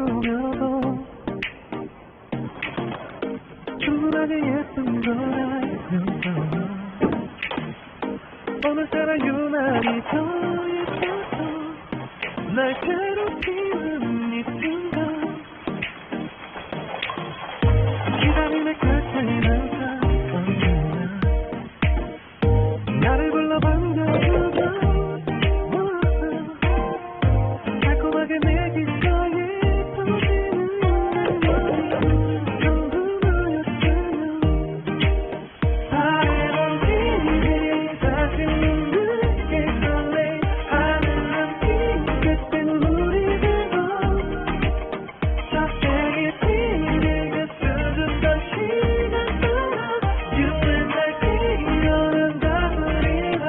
누르며도 쿨하게 예쁜 걸 알면서 오늘따라 유난히 더 예뻐서 날 괴롭히는 이 순간 기다림의 끝에 항상 언제나 나를 불러 반겨주고 달콤하게 내 귓가에 퍼지는 내 말이 전부 너였으면 바래본 기회 다시 늦게 설레 하늘은 핑크빛 우리들도 자세히 피리게 수줍던 시간 동안 You and I 기억은 다스리고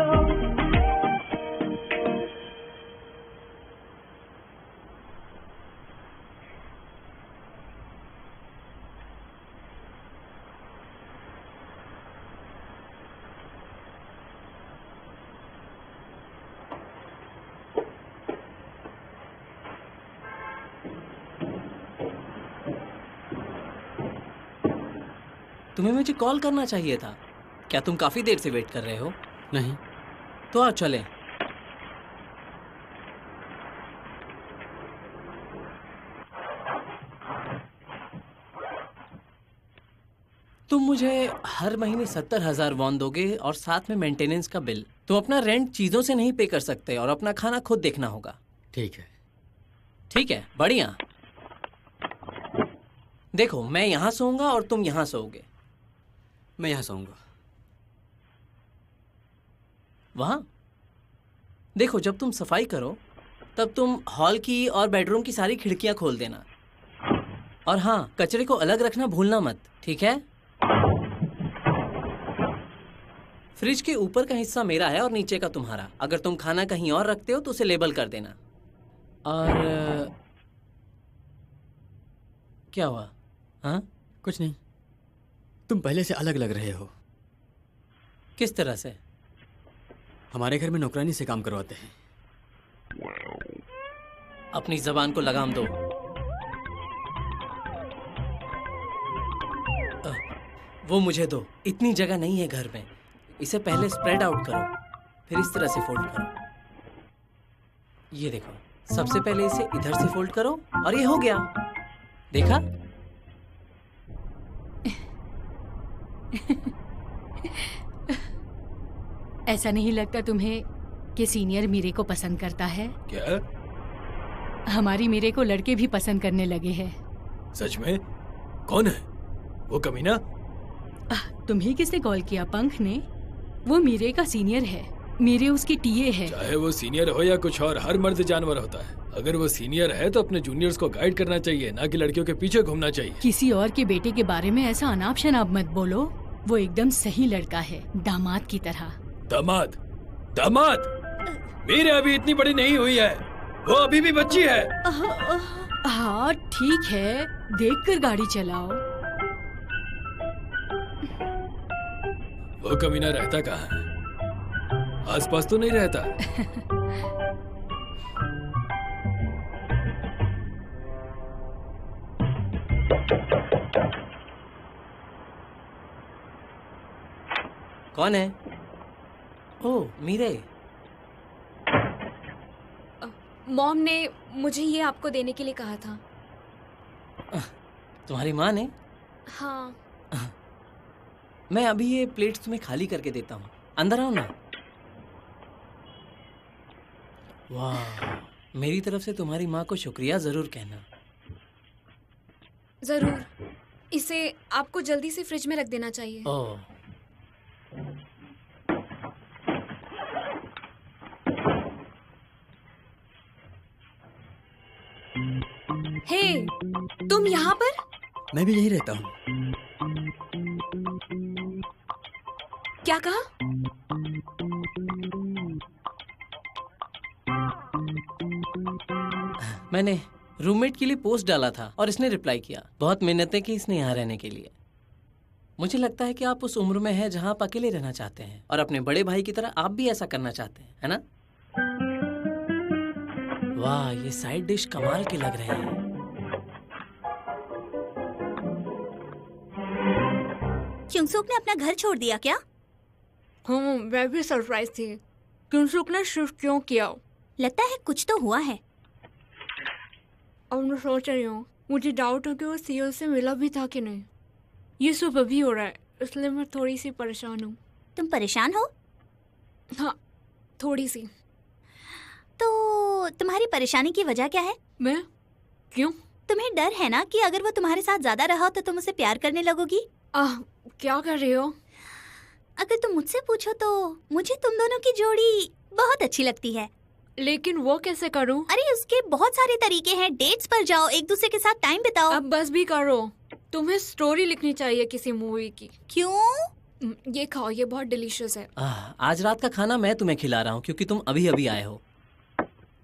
तुम्हें मुझे call करना चाहिए था। क्या तुम काफी देर से वेट कर रहे हो? नहीं। तो आओ चलें। तुम मुझे हर महीने 70,000 वॉन दोगे और साथ में मेंटेनेंस का बिल। तुम अपना रेंट चीजों से नहीं पे कर सकते और अपना खाना खुद देखना होगा। ठीक है। ठीक है, बढ़िया। देखो, मैं यहाँ सोऊंगा और तुम यहाँ सोओगे। मैं यहाँ सोऊंगा। वहाँ? देखो, जब तुम सफाई करो तब तुम हॉल की और बेडरूम की सारी खिड़कियाँ खोल देना। और हाँ, कचरे को अलग रखना भूलना मत, ठीक है? फ्रिज के ऊपर का हिस्सा मेरा है और नीचे का तुम्हारा। अगर तुम खाना कहीं और रखते हो तो उसे लेबल कर देना। और क्या हुआ? हाँ? कुछ नहीं। तुम पहले से अलग लग रहे हो। किस तरह से? हमारे घर में नौकरानी से काम करवाते हैं। अपनी जबान को लगाम दो। वो मुझे दो। इतनी जगह नहीं है घर में। इसे पहले स्प्रेड आउट करो, फिर इस तरह से फोल्ड करो। ये देखो, सबसे पहले इसे इधर से फोल्ड करो और ये हो गया। देखा? ऐसा नहीं लगता तुम्हें कि सीनियर मीरे को पसंद करता है? क्या? हमारी मीरे को लड़के भी पसंद करने लगे हैं। सच में? कौन है वो कमीना? तुम्हें किसने कॉल किया? पंख ने। वो मीरे का सीनियर है। मीरे उसकी टीए है। चाहे वो सीनियर हो या कुछ और, हर मर्द जानवर होता है। अगर वो सीनियर है तो अपने जूनियर्स को गाइड करना चाहिए, ना कि लड़कियों के पीछे घूमना चाहिए। किसी और के बेटे के बारे में ऐसा अनाप शनाप मत बोलो। वो एकदम सही लड़का है, दामाद की तरह। दामाद? दामाद? मेरे अभी इतनी बड़ी नहीं हुई है, वो अभी भी बच्ची है। हाँ ठीक है, देखकर गाड़ी चलाओ। वो कमीना रहता कहाँ है? आसपास तो नहीं रहता? कौन है? ओह, मीरे। मॉम ने मुझे ये आपको देने के लिए कहा था। तुम्हारी माँ ने? हाँ। मैं अभी ये प्लेट्स तुम्हें खाली करके देता हूँ। अंदर आओ ना। वाह, मेरी तरफ से तुम्हारी माँ को शुक्रिया जरूर कहना। जरूर। इसे आपको जल्दी से फ्रिज में रख देना चाहिए। ओह। हे, तुम यहाँ पर? मैं भी यहीं रहता हूँ। क्या कहा? मैंने रूममेट के लिए पोस्ट डाला था और इसने रिप्लाई किया। बहुत मिन्नतें की इसने यहाँ रहने के लिए। मुझे लगता है कि आप उस उम्र में हैं जहाँ आप अकेले रहना चाहते हैं और अपने बड़े भाई की तरह आप भी ऐसा करना चाहते हैं, है ना? वाह, ये साइड डिश कमाल के लग रहे हैं। क्योंसुक ने अपना घर छोड़ दिया क्या? हाँ, मैं भी सरप्राइज थी। क्योंसुक ने शिफ्ट क्यों किया? लगता है कुछ तो हुआ है। अब मैं सोच रही हूँ, मुझे डाउट है कि वो सीओ से मिला भी था कि नहीं। ये सब अभी हो रहा है, इसलिए मैं थोड़ी सी परेशान हूँ। तुम परेशान हो? हाँ, थोड़ी सी। तो तुम्हारी परेशानी की वजह क्या है? मैं? क्यों? तुम्हें डर है ना कि अगर वो तुम्हारे साथ ज्यादा रहा तो तुम उसे प्यार करने लगोगी? क्या कर रही हो? अगर तुम मुझसे पूछो तो मुझे तुम दोनों की जोड़ी बहुत अच्छी लगती है। लेकिन वो कैसे करूं? अरे उसके बहुत सारे तरीके हैं। डेट्स पर जाओ, एक दूसरे के साथ टाइम बिताओ। अब बस भी करो। तुम्हें स्टोरी लिखनी चाहिए किसी मूवी की। क्यों? ये खाओ, ये बहुत डिलीशियस है। आज रात का खाना मैं तुम्हें खिला रहा हूँ क्योंकि तुम अभी अभी आए हो।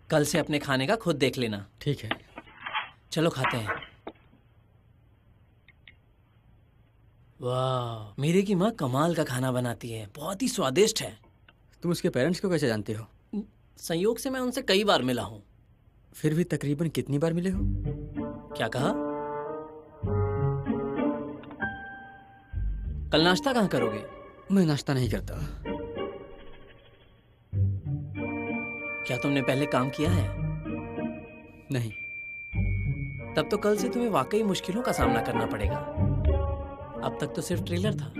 कल से अपने खाने का खुद देख लेना। ठीक है। चलो खाते हैं। वाह, मेरे की माँ कमाल का खाना बनाती है, बहुत ही स्वादिष्ट है। तुम उसके पेरेंट्स को कैसे जानते हो? संयोग से मैं उनसे कई बार मिला हूँ। फिर भी तकरीबन कितनी बार मिले हो? क्या कहा? कल नाश्ता कहाँ करोगे? मैं नाश्ता नहीं करता। क्या तुमने पहले काम किया है? नहीं। तब तो कल से तुम्हें वाकई मुश्किलों का सामना करना पड़ेगा। अब तक तो सिर्फ ट्रेलर था।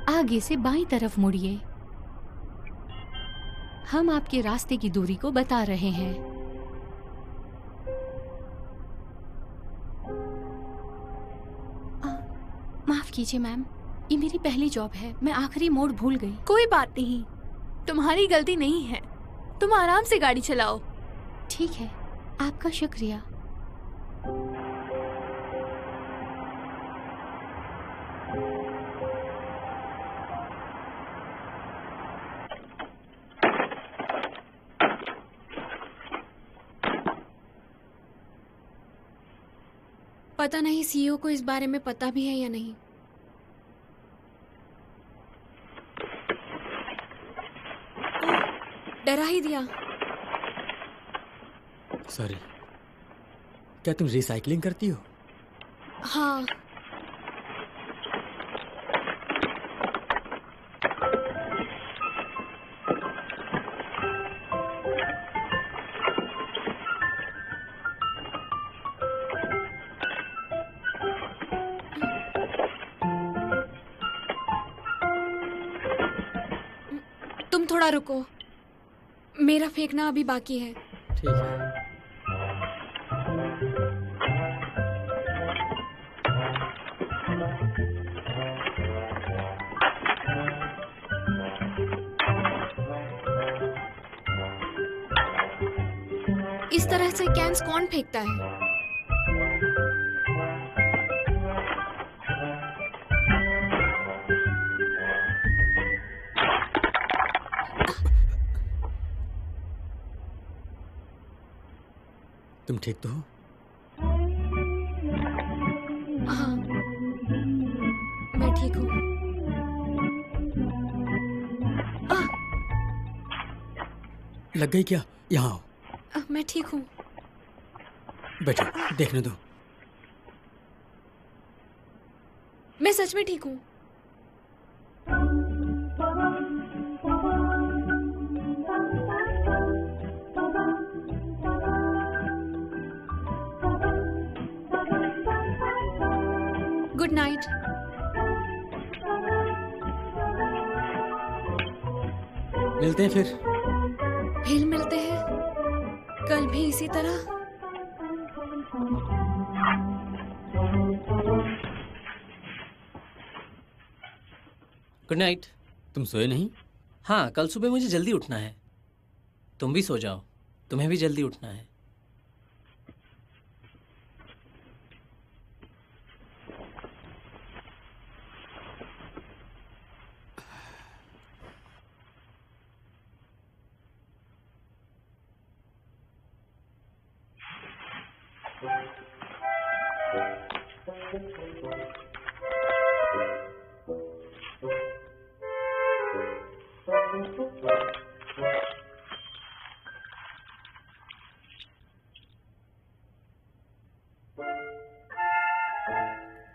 आगे से बाईं तरफ मुड़िए। हम आपके रास्ते की दूरी को बता रहे हैं। माफ कीजिए मैम, ये मेरी पहली जॉब है। मैं आखिरी मोड़ भूल गई। कोई बात नहीं, तुम्हारी गलती नहीं है। तुम आराम से गाड़ी चलाओ। ठीक है, आपका शुक्रिया। पता नहीं सीईओ को इस बारे में पता भी है या नहीं। डरा ही दिया। सॉरी। क्या तुम रिसाइकलिंग करती हो? हाँ। तुम थोड़ा रुको, मेरा फेंकना अभी बाकी है। ठीक है। इस तरह से कैंस कौन फेंकता है? तुम ठीक तो हो? हाँ, मैं ठीक हूँ। लग गई क्या? यहाँ आओ। मैं ठीक हूँ। बैठो, देखने दो। मैं सच में ठीक हूँ। Good night. मिलते हैं फिर। फिर मिलते हैं, कल भी इसी तरह। Good night. तुम सोए नहीं? हाँ, कल सुबह मुझे जल्दी उठना है। तुम भी सो जाओ, तुम्हें भी जल्दी उठना है।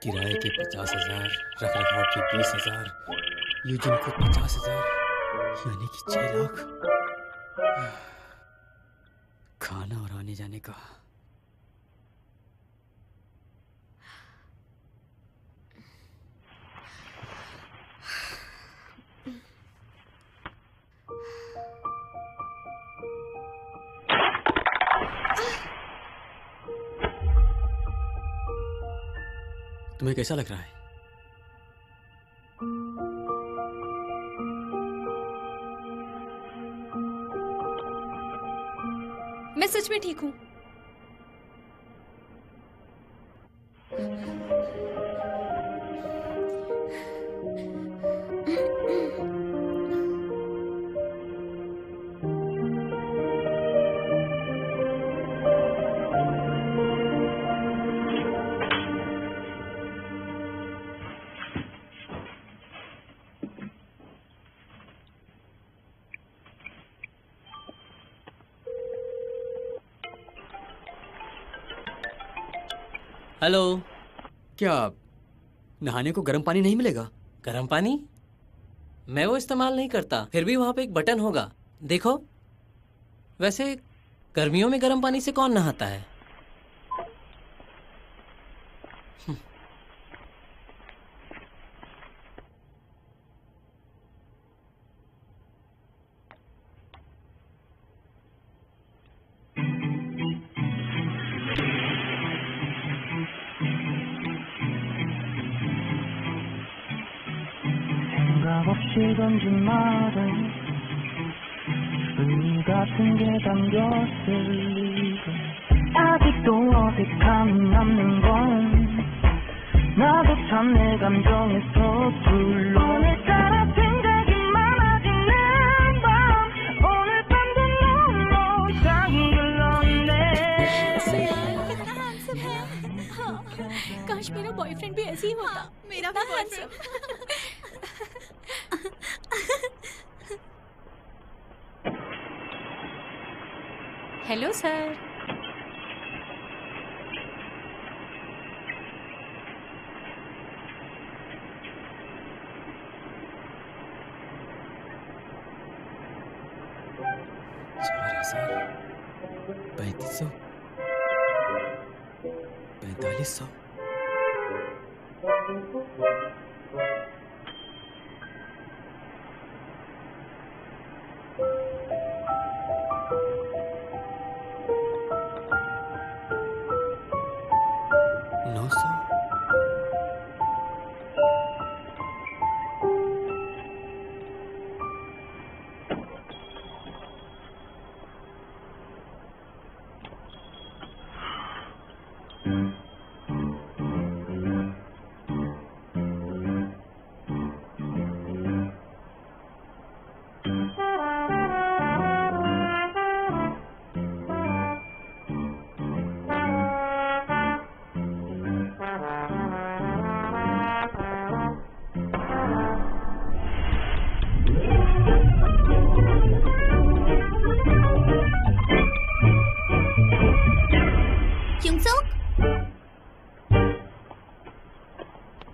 किराए के 50,000, रख रखाव के 20,000, यूजिन को 50,000, यानी कि 6 लाख। खाना और आने जाने का। तुम्हें कैसा लग रहा है? मैं सच में ठीक हूँ। हेलो। क्या नहाने को गर्म पानी नहीं मिलेगा? गर्म पानी? मैं वो इस्तेमाल नहीं करता, फिर भी वहाँ पे एक बटन होगा, देखो। वैसे गर्मियों में गर्म पानी से कौन नहाता है? 없이 던진 말은 의미 같은 게 담겼을 리가 아직도 어색함이 남는 건 나도 참 내 감정에 서툴러 오늘따라 생각이 많아지는 밤 오늘 밤도 너무 잠들었네 काश मेरा बॉयफ्रेंड भी ऐसे ही होता। मेरा भी बॉयफ्रेंड। Hello sir. $4,000, 3,500, 4,500।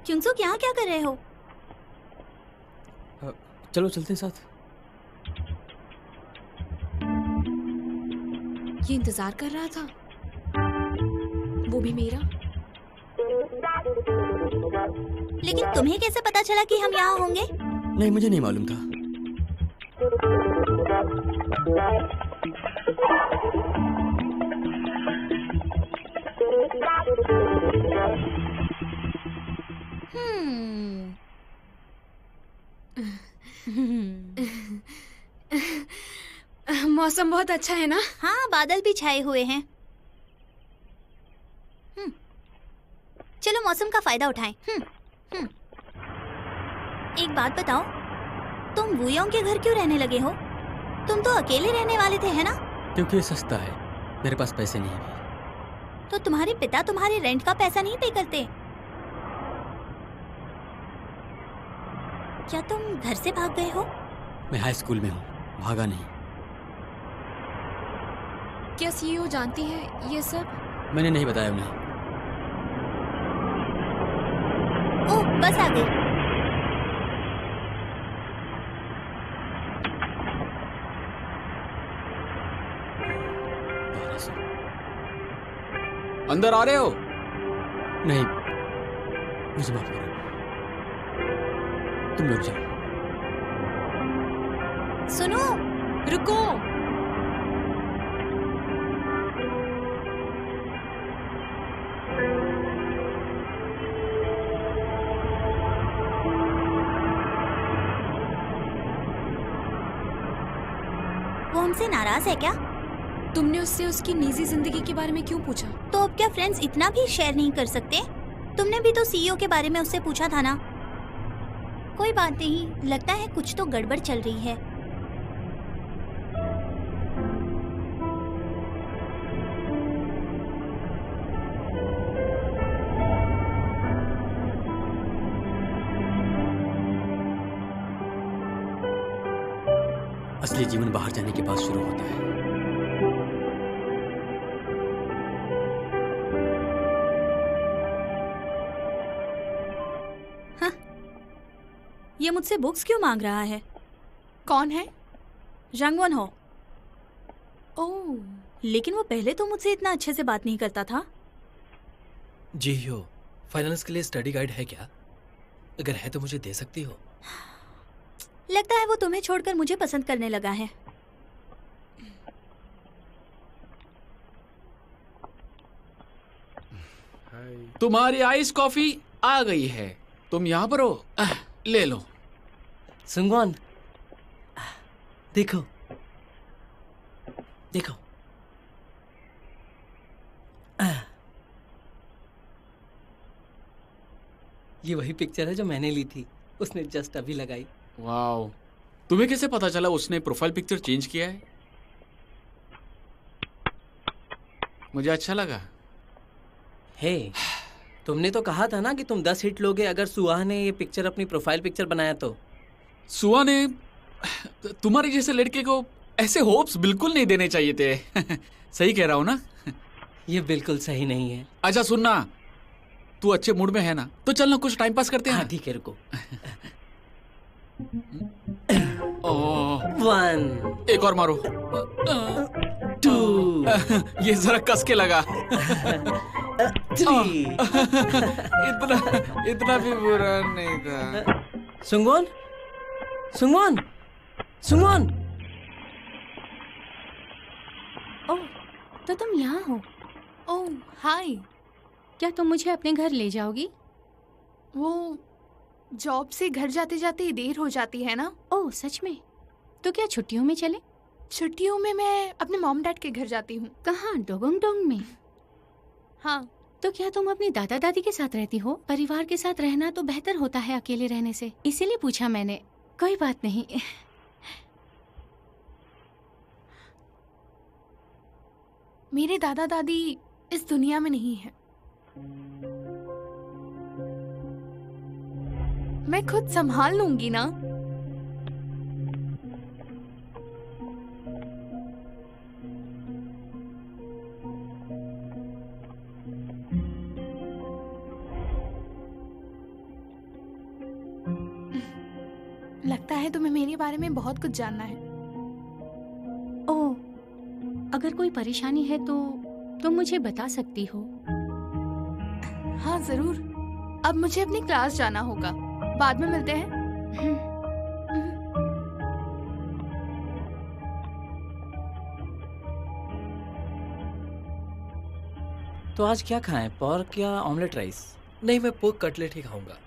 क्योंसुक यहाँ क्या कर रहे हो? चलो चलते हैं साथ। ये इंतजार कर रहा था, वो भी मेरा। लेकिन तुम्हें कैसे पता चला कि हम यहाँ होंगे? नहीं, मुझे नहीं मालूम था। मौसम बहुत अच्छा है ना? हाँ, बादल भी छाए हुए हैं। चलो मौसम का फायदा उठाएं। एक बात बताओ, तुम वुयोंग के घर क्यों रहने लगे हो? तुम तो अकेले रहने वाले थे, है ना? क्योंकि ये सस्ता है, मेरे पास पैसे नहीं है। तो तुम्हारे पिता तुम्हारे रेंट का पैसा नहीं पे करते? क्या तुम घर से भाग गए हो? मैं हाई स्कूल में हूँ, भागा नहीं। क्या सीईओ जानती है ये सब? मैंने नहीं बताया उन्हें। बस आ गई। अंदर आ रहे हो? नहीं, मुझे माफ करो, तुम लोग जाओ। सुनो, रुको। वो हमसे नाराज है क्या? तुमने उससे उसकी निजी जिंदगी के बारे में क्यों पूछा? तो अब क्या फ्रेंड्स इतना भी शेयर नहीं कर सकते? तुमने भी तो सीईओ के बारे में उससे पूछा था ना। कोई बात नहीं, लगता है कुछ तो गड़बड़ चल रही है। असली जीवन बाहर जाने के बाद शुरू होता है। ये मुझसे बुक्स क्यों मांग रहा है? कौन है? जंगवन हो। ओह, लेकिन वो पहले तो मुझसे इतना अच्छे से बात नहीं करता था। जी हो, फाइनल्स के लिए स्टडी गाइड है क्या? अगर है तो मुझे दे सकती हो। लगता है वो तुम्हें छोड़कर मुझे पसंद करने लगा है। तुम्हारी आइस कॉफी आ गई है। तुम यहाँ पर हो, ले लो। सुंगवान, देखो देखो। ये वही पिक्चर है जो मैंने ली थी, उसने जस्ट अभी लगाई। वाओ, तुम्हें कैसे पता चला उसने प्रोफाइल पिक्चर चेंज किया है? मुझे अच्छा लगा। हे, तुमने तो कहा था ना कि तुम 10 हिट लोगे अगर सुहा ने ये पिक्चर अपनी प्रोफाइल पिक्चर बनाया तो। सुहा ने तुम्हारे जैसे लड़के को ऐसे होप्स बिल्कुल नहीं देने चाहिए थे। सही कह रहा हूँ ना? ये बिल्कुल सही नहीं है। अच्छा सुनना, तू अच्छे मूड में है ना, तो चल ना कुछ टाइम पास करते हैं। हाँ ठीक है, रुको। 1 एक और मारो। 2 ये जरा कस के लगा। 3 इतना भी बुरा नहीं था। सुंगवान, सुंगवान, सुंगवान। ओह, तो तुम यहाँ हो। ओह हाय। क्या तुम मुझे अपने घर ले जाओगी? वो जॉब से घर जाते जाते देर हो जाती है ना। ओह सच में? तो क्या छुट्टियों में चले? छुट्टियों में मैं अपने मॉम डैड के घर जाती हूँ। कहाँ, डोगोंग डोंग में? हाँ। तो क्या तुम अपनी दादा दादी के साथ रहती हो? परिवार के साथ रहना तो बेहतर होता है अकेले रहने से, इसीलिए पूछा मैंने। कोई बात नहीं। मेरे दादा दादी इस दुनिया में नहीं है। मैं खुद संभाल लूंगी ना। लगता है तुम्हें मेरे बारे में बहुत कुछ जानना है। ओह, अगर कोई परेशानी है तो तुम मुझे बता सकती हो। हाँ जरूर। अब मुझे अपनी क्लास जाना होगा, बाद में मिलते हैं। तो आज क्या खाएं, पोर्क या ऑमलेट राइस? नहीं, मैं पोर्क कटलेट ही खाऊंगा।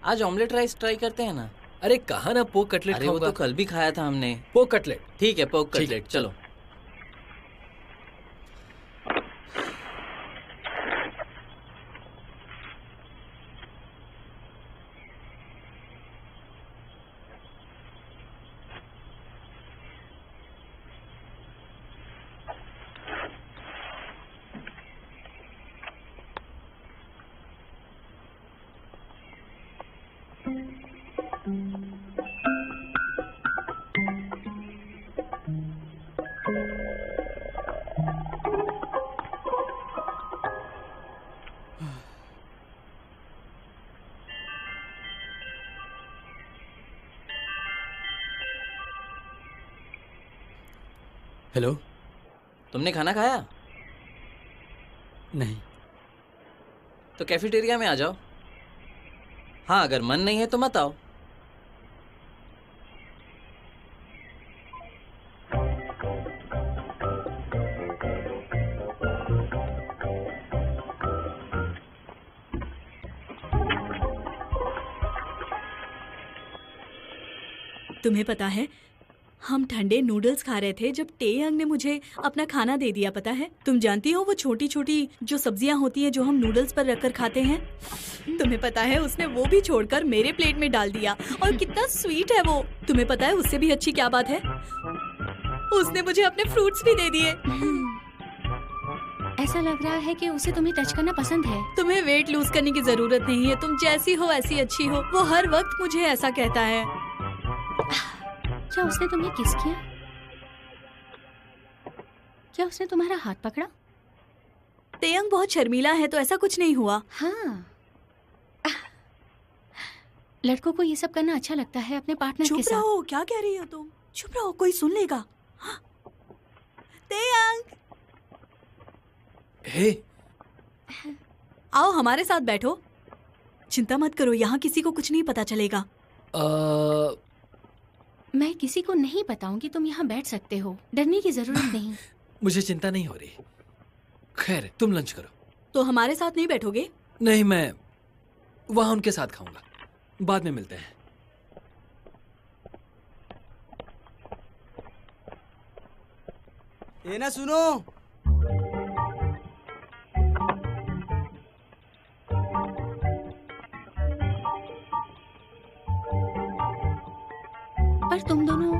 आज ऑमलेट राइस ट्राई करते हैं ना। अरे कहा ना पोर्क कटलेट अरे वो खाऊंगा। तो कल भी खाया था हमने। Pork cutlet. ठीक है, पोर्क ठीक। कटलेट, चलो। हेलो। तुमने खाना खाया? नहीं। तो कैफेटेरिया में आ जाओ। हाँ, अगर मन नहीं है तो मत आओ। तुम्हें पता है, हम ठंडे नूडल्स खा रहे थे जब टेयंग ने मुझे अपना खाना दे दिया। पता है, तुम जानती हो वो छोटी छोटी जो सब्जियां होती हैं जो हम नूडल्स पर रखकर खाते हैं। तुम्हें पता है उसने वो भी छोड़कर मेरे प्लेट में डाल दिया, और कितना स्वीट है वो। तुम्हें पता है उससे भी अच्छी क्या बात है, उसने मुझे अपने फ्रूट्स भी दे दिए। ऐसा लग रहा है कि उसे तुम्हें टच करना पसंद है। तुम्हें वेट लूज करने की जरूरत नहीं है, तुम जैसी हो ऐसी अच्छी हो। वो हर वक्त मुझे ऐसा कहता है। क्या उसने तुम्हें किस किया? क्या उसने तुम्हारा हाथ पकड़ा? तेयंग बहुत शर्मीला है तो ऐसा कुछ नहीं हुआ। हाँ, लड़कों को ये सब करना अच्छा लगता है अपने पार्टनर के चुप साथ। रहो, क्या कह रही हो तुम? चुप रहो, कोई सुन लेगा। तेयंग, हे, आओ हमारे साथ बैठो। चिंता मत करो, यहाँ किसी को कुछ नहीं पता चलेगा। मैं किसी को नहीं बताऊंगी, तुम यहाँ बैठ सकते हो, डरने की जरूरत नहीं। मुझे चिंता नहीं हो रही। खैर, तुम लंच करो। तो हमारे साथ नहीं बैठोगे? नहीं, मैं वहां उनके साथ खाऊंगा। बाद में मिलते हैं। ये ना सुनो, पर तुम दोनों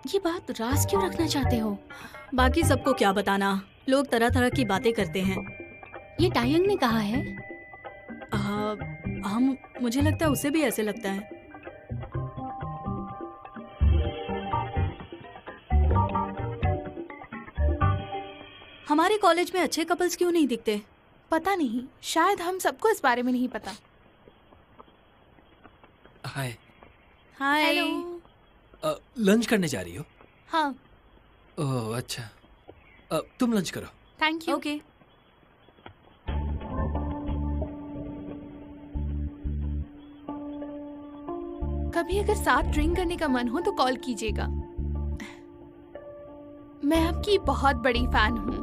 ये बात राज क्यों रखना चाहते हो? बाकी सबको क्या बताना, लोग तरह तरह की बातें करते हैं। ये टायंग ने कहा है। मुझे लगता है उसे भी ऐसे लगता है। हमारे कॉलेज में अच्छे कपल्स क्यों नहीं दिखते? पता नहीं, शायद हम सबको इस बारे में नहीं पता। हाय। हाय। हेलो। लंच करने जा रही हो? हाँ। ओह अच्छा, तुम लंच करो। Thank you. ओके। कभी अगर साथ ड्रिंक करने का मन हो तो कॉल कीजिएगा। मैं आपकी बहुत बड़ी फैन हूँ।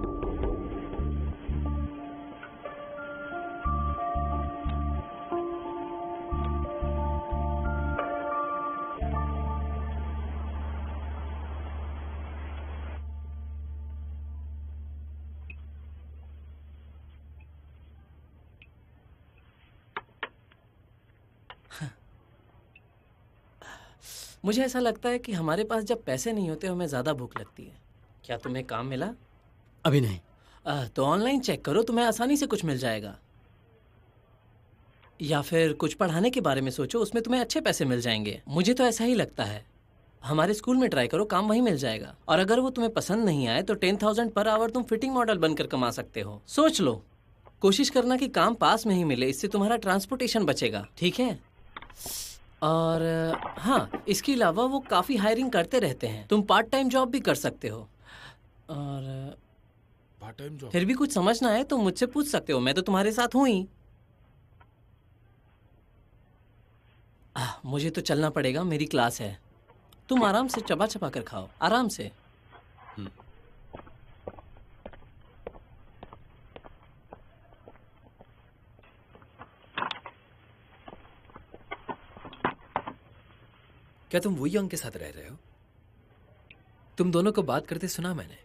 मुझे ऐसा लगता है कि हमारे पास जब पैसे नहीं होते हमें ज़्यादा भूख लगती है। क्या तुम्हें काम मिला? अभी नहीं। तो ऑनलाइन चेक करो, तुम्हें आसानी से कुछ मिल जाएगा। या फिर कुछ पढ़ाने के बारे में सोचो, उसमें तुम्हें अच्छे पैसे मिल जाएंगे। मुझे तो ऐसा ही लगता है। हमारे स्कूल में ट्राई करो, काम वहीं मिल जाएगा। और अगर वो तुम्हें पसंद नहीं आए तो 10,000 पर आवर तुम फिटिंग मॉडल बनकर कमा सकते हो। सोच लो। कोशिश करना कि काम पास में ही मिले, इससे तुम्हारा ट्रांसपोर्टेशन बचेगा। ठीक है? और हाँ, इसके अलावा वो काफ़ी हायरिंग करते रहते हैं। तुम पार्ट टाइम जॉब भी कर सकते हो। और पार्ट टाइम जॉब? फिर भी कुछ समझना है तो मुझसे पूछ सकते हो, मैं तो तुम्हारे साथ हूँ ही। मुझे तो चलना पड़ेगा, मेरी क्लास है। तुम आराम से चबा चबा कर खाओ, आराम से। क्या तुम वही यंग के साथ रह रहे हो? तुम दोनों को बात करते सुना मैंने।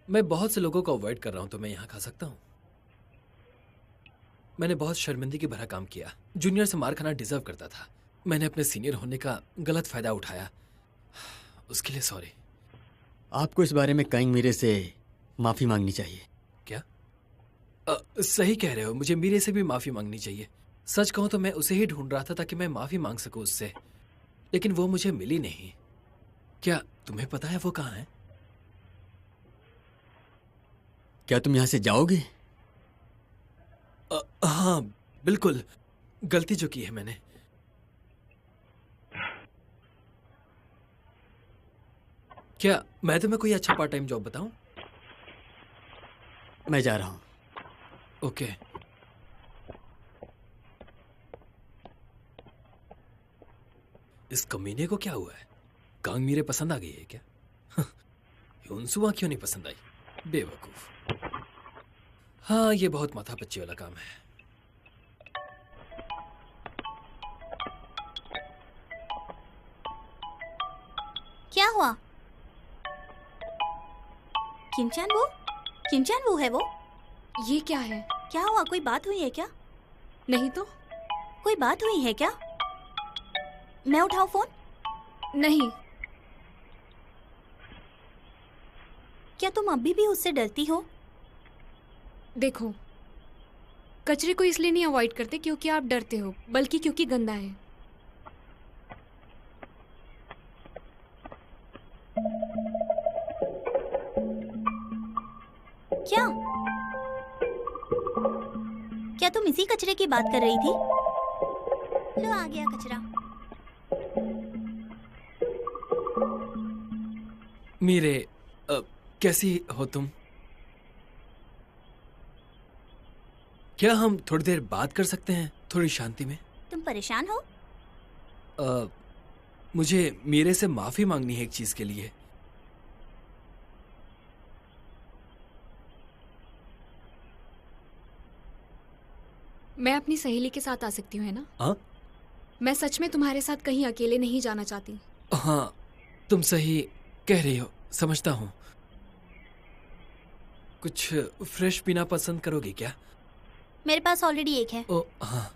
मैं बहुत से लोगों को अवॉइड कर रहा हूं, तो मैं यहाँ खा सकता हूँ। मैंने बहुत शर्मिंदगी भरा काम किया। जूनियर से मार खाना डिजर्व करता था। मैंने अपने सीनियर होने का गलत फायदा उठाया, उसके लिए सॉरी। आपको इस बारे में कहीं मीरे से माफी मांगनी चाहिए। क्या? सही कह रहे हो, मुझे मीरे से भी माफी मांगनी चाहिए। सच कहूं तो मैं उसे ही ढूंढ रहा था ताकि मैं माफी मांग सकूं उससे, लेकिन वो मुझे मिली नहीं। क्या तुम्हें पता है वो कहाँ है? क्या तुम यहाँ से जाओगे? हाँ बिल्कुल, गलती जो की है मैंने। क्या मैं तुम्हें कोई अच्छा पार्ट टाइम जॉब बताऊं? मैं जा रहा हूँ। ओके। इस कमीने को क्या हुआ है? कांग मीरे पसंद आ गई है क्या? यूनसुआ क्यों नहीं पसंद आई? बेवकूफ। हाँ, ये बहुत माथापच्ची वाला काम है। क्या हुआ? किमचान वो है वो? ये क्या है? क्या हुआ? कोई बात हुई है क्या? नहीं तो। कोई बात हुई है क्या? मैं उठाऊं फोन? नहीं। क्या तुम अभी भी उससे डरती हो? देखो, कचरे को इसलिए नहीं अवॉइड करते क्योंकि आप डरते हो, बल्कि क्योंकि गंदा है। क्या तुम इसी कचरे की बात कर रही थी? लो, आ गया कचरा। मीरे, कैसी हो तुम? क्या हम थोड़ी देर बात कर सकते हैं, थोड़ी शांति में? तुम परेशान हो? मुझे मीरे से माफी मांगनी है एक चीज के लिए। मैं अपनी सहेली के साथ आ सकती हूँ, है ना? हाँ? मैं सच में तुम्हारे साथ कहीं अकेले नहीं जाना चाहती। हाँ, तुम सही कह रही हो, समझता हूँ। कुछ फ्रेश पीना पसंद करोगी क्या? मेरे पास ऑलरेडी एक है। ओ हाँ।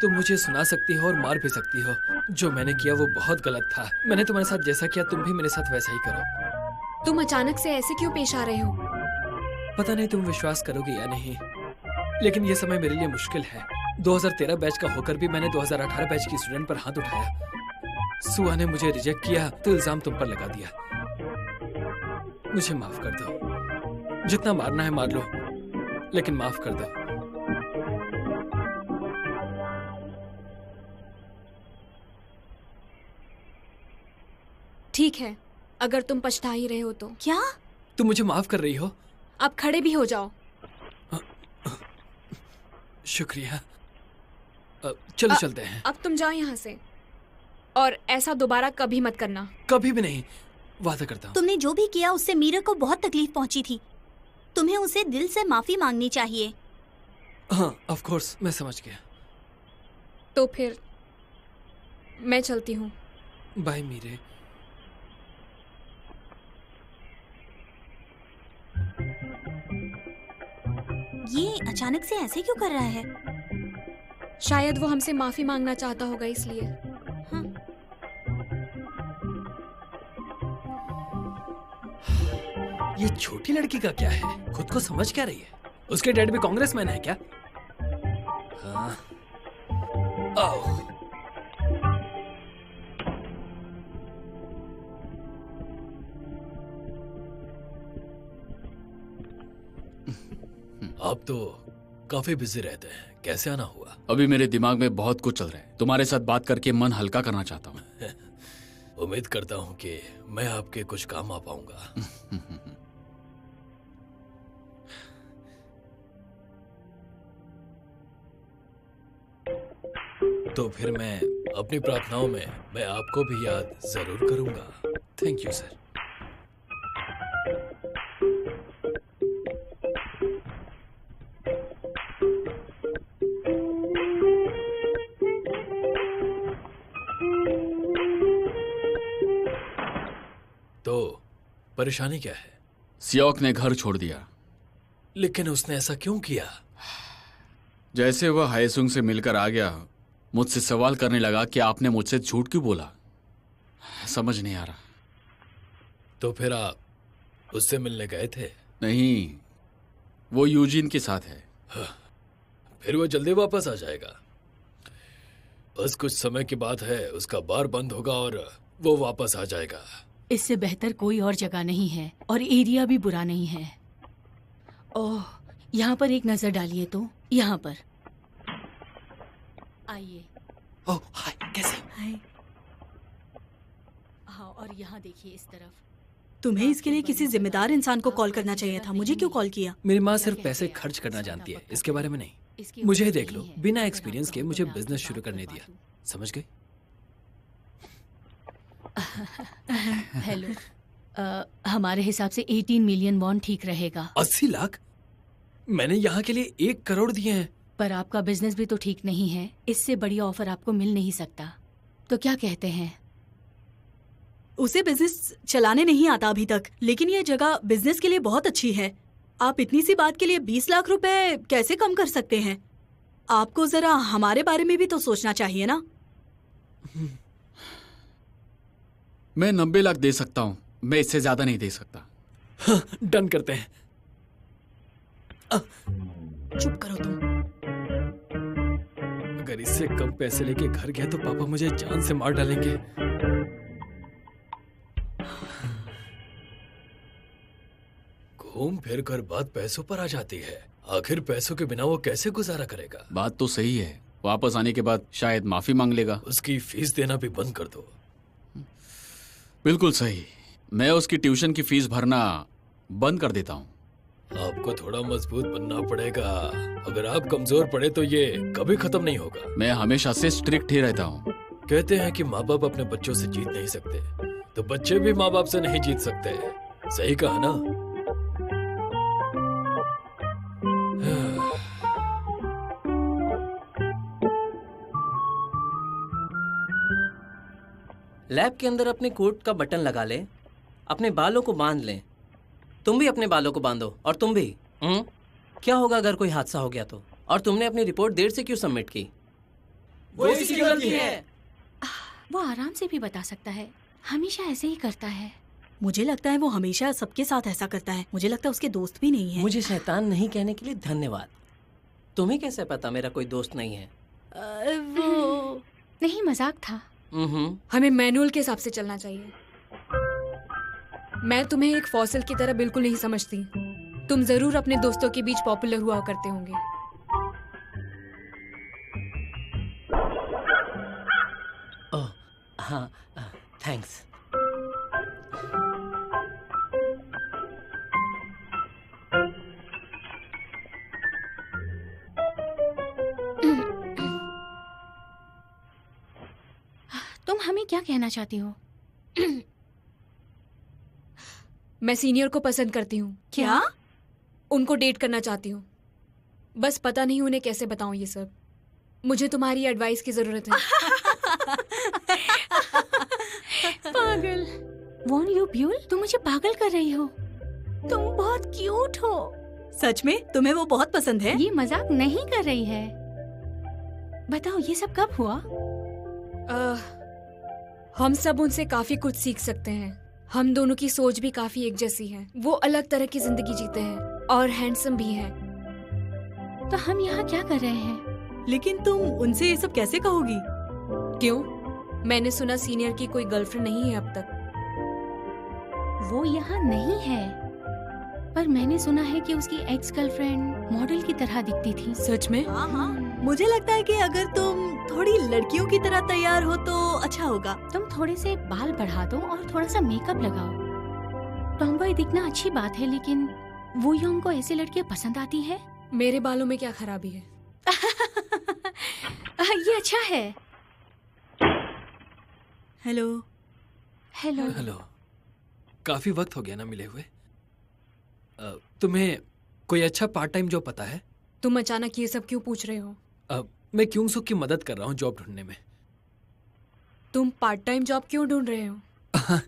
तुम मुझे सुना सकती हो और मार भी सकती हो। जो मैंने किया वो बहुत गलत था। मैंने तुम्हारे साथ जैसा किया तुम भी मेरे साथ वैसा ही करो। तुम अचानक से ऐसे क्यों पेश आ रहे हो? पता नहीं तुम विश्वास करोगे या नहीं, लेकिन ये समय मेरे लिए मुश्किल है। 2013 बैच का होकर भी मैंने 2018 बैच की स्टूडेंट पर हाथ उठाया। सुआ ने मुझे रिजेक्ट किया तो इल्जाम तुम पर लगा दिया। मुझे माफ कर दो। जितना मारना है मार लो, लेकिन माफ कर दो। ठीक है, अगर तुम पछता ही रहे हो तो। क्या? तुम मुझे माफ कर रही हो? अब खड़े भी हो जाओ। शुक्रिया। चलो चलते हैं। अब तुम जाओ यहाँ से, और ऐसा दोबारा कभी मत करना। कभी भी नहीं, वादा करता हूँ। तुमने जो भी किया उससे मीरा को बहुत तकलीफ पहुंची थी। तुम्हें उसे दिल से माफी मांगनी चाहिए। हाँ, ऑफ कोर्स, मैं समझ गया। तो फिर मैं चलती हूँ। बाय मीरे। ये अचानक से ऐसे क्यों कर रहा है? शायद वो हमसे माफी मांगना चाहता होगा, इसलिए। हाँ। ये छोटी लड़की का क्या है? खुद को समझ क्या रही है? उसके डैड भी कांग्रेसमैन है क्या? हाँ। आओ। आप तो काफी बिजी रहते हैं, कैसे आना हुआ? अभी मेरे दिमाग में बहुत कुछ चल रहा है। तुम्हारे साथ बात करके मन हल्का करना चाहता हूँ। उम्मीद करता हूँ कि मैं आपके कुछ काम आ पाऊंगा। तो फिर मैं अपनी प्रार्थनाओं में मैं आपको भी याद जरूर करूंगा। Thank you sir. तो परेशानी क्या है? सियोक ने घर छोड़ दिया। लेकिन उसने ऐसा क्यों किया? जैसे वह हायसुंग से मिलकर आ गया, मुझसे सवाल करने लगा कि आपने मुझसे झूठ क्यों बोला। समझ नहीं आ रहा। तो फिर आप उससे मिलने गए थे? नहीं, वो यूजिन के साथ है। फिर वो जल्दी वापस आ जाएगा। बस कुछ समय की बात है, उसका बार बंद होगा और वो वापस आ जाएगा। इससे बेहतर कोई और जगह नहीं है, और एरिया भी बुरा नहीं है। ओह, यहाँ पर एक नजर डालिए तो। यहाँ पर आइए। ओह हाय, कैसे? हाय। और यहाँ देखिए इस तरफ। तुम्हें इसके लिए किसी जिम्मेदार इंसान को कॉल करना चाहिए था। मुझे क्यों कॉल किया? मेरी माँ सिर्फ पैसे खर्च करना जानती है, इसके बारे में नहीं। मुझे ही देख लो, बिना एक्सपीरियंस के मुझे बिजनेस शुरू करने दिया। समझ गए? हेलो, हमारे हिसाब से 18 मिलियन वॉन ठीक रहेगा। 80 लाख? मैंने यहाँ के लिए 1 करोड़ दिए हैं। पर आपका बिजनेस भी तो ठीक नहीं है, इससे बड़ी ऑफर आपको मिल नहीं सकता। तो क्या कहते हैं? उसे बिजनेस चलाने नहीं आता अभी तक, लेकिन ये जगह बिजनेस के लिए बहुत अच्छी है। आप इतनी सी बात के लिए 20 लाख रुपए कैसे कम कर सकते हैं? आपको जरा हमारे बारे में भी तो सोचना चाहिए ना। मैं 90 लाख दे सकता हूँ, मैं इससे ज्यादा नहीं दे सकता। हाँ, डन करते हैं। चुप करो तुम। अगर इससे कम पैसे लेके घर गया तो पापा मुझे जान से मार डालेंगे। घूम फिर कर बात पैसों पर आ जाती है। आखिर पैसों के बिना वो कैसे गुजारा करेगा? बात तो सही है, वापस आने के बाद शायद माफी मांग लेगा। उसकी फीस देना भी बंद कर दो। बिल्कुल सही, मैं उसकी ट्यूशन की फीस भरना बंद कर देता हूँ। आपको थोड़ा मजबूत बनना पड़ेगा। अगर आप कमजोर पड़े तो ये कभी खत्म नहीं होगा। मैं हमेशा से स्ट्रिक्ट ही रहता हूँ। कहते हैं कि माँ बाप अपने बच्चों से जीत नहीं सकते, तो बच्चे भी माँ बाप से नहीं जीत सकते। सही कहा ना? लैब के अंदर अपने कोट का बटन लगा ले, अपने बालों को बांध ले। तुम भी अपने बालों को बांधो, और तुम भी। क्या होगा अगर कोई हादसा हो गया तो? और तुमने अपनी रिपोर्ट देर से क्यों सबमिट की? वो इसकी गलती है। वो आराम से भी बता सकता है, हमेशा ऐसे ही करता है। मुझे लगता है वो हमेशा सबके साथ ऐसा करता है। मुझे लगता है उसके दोस्त भी नहीं है। मुझे शैतान नहीं कहने के लिए धन्यवाद। तुम्हें कैसे पता मेरा कोई दोस्त नहीं है? वो नहीं, मजाक था। हमें मैनुअल के हिसाब से चलना चाहिए। मैं तुम्हें एक फॉसिल की तरह बिल्कुल नहीं समझती। तुम जरूर अपने दोस्तों के बीच पॉपुलर हुआ करते होंगे। ओह हाँ, थैंक्स। तुम हमें क्या कहना चाहती हो? मैं सीनियर को पसंद करती हूँ। क्या? उनको डेट करना चाहती हूँ। बस पता नहीं उन्हें कैसे बताऊँ ये सब। मुझे तुम्हारी एडवाइस की जरूरत है। पागल। वॉन यू ब्यूल, तुम मुझे पागल कर रही हो। तुम बहुत क्यूट हो। सच में तुम्हें वो बहुत पसंद है? ये मजाक नहीं कर रही है। बताओ ये सब कब हुआ? हम सब उनसे काफी कुछ सीख सकते हैं। हम दोनों की सोच भी काफी एक जैसी है। वो अलग तरह की जिंदगी जीते हैं और हैंडसम भी है। तो हम यहाँ क्या कर रहे हैं? लेकिन तुम उनसे ये सब कैसे कहोगी? क्यों? मैंने सुना सीनियर की कोई गर्लफ्रेंड नहीं है अब तक। वो यहाँ नहीं है, पर मैंने सुना है कि उसकी एक्स गर्लफ्रेंड मॉडल की तरह दिखती थी। सच में? हाँ हाँ, मुझे लगता है कि अगर तुम थोड़ी लड़कियों की तरह तैयार हो तो अच्छा होगा। तुम थोड़े से बाल बढ़ा दो और थोड़ा सा मेकअप लगाओ। टॉमबॉय दिखना अच्छी बात है, लेकिन वो योंग को ऐसी लड़कियां पसंद आती है। मेरे बालों में क्या खराबी है? ये अच्छा है। हेलो। हेलो। हेलो। काफी वक्त हो गया ना मिले हुए। तुम्हें कोई अच्छा पार्ट टाइम जॉब पता है? तुम अचानक ये सब क्यों पूछ रहे हो? मैं क्योंगसुक की मदद कर रहा हूँ जॉब ढूंढने में। तुम पार्ट टाइम जॉब क्यों ढूंढ रहे हो?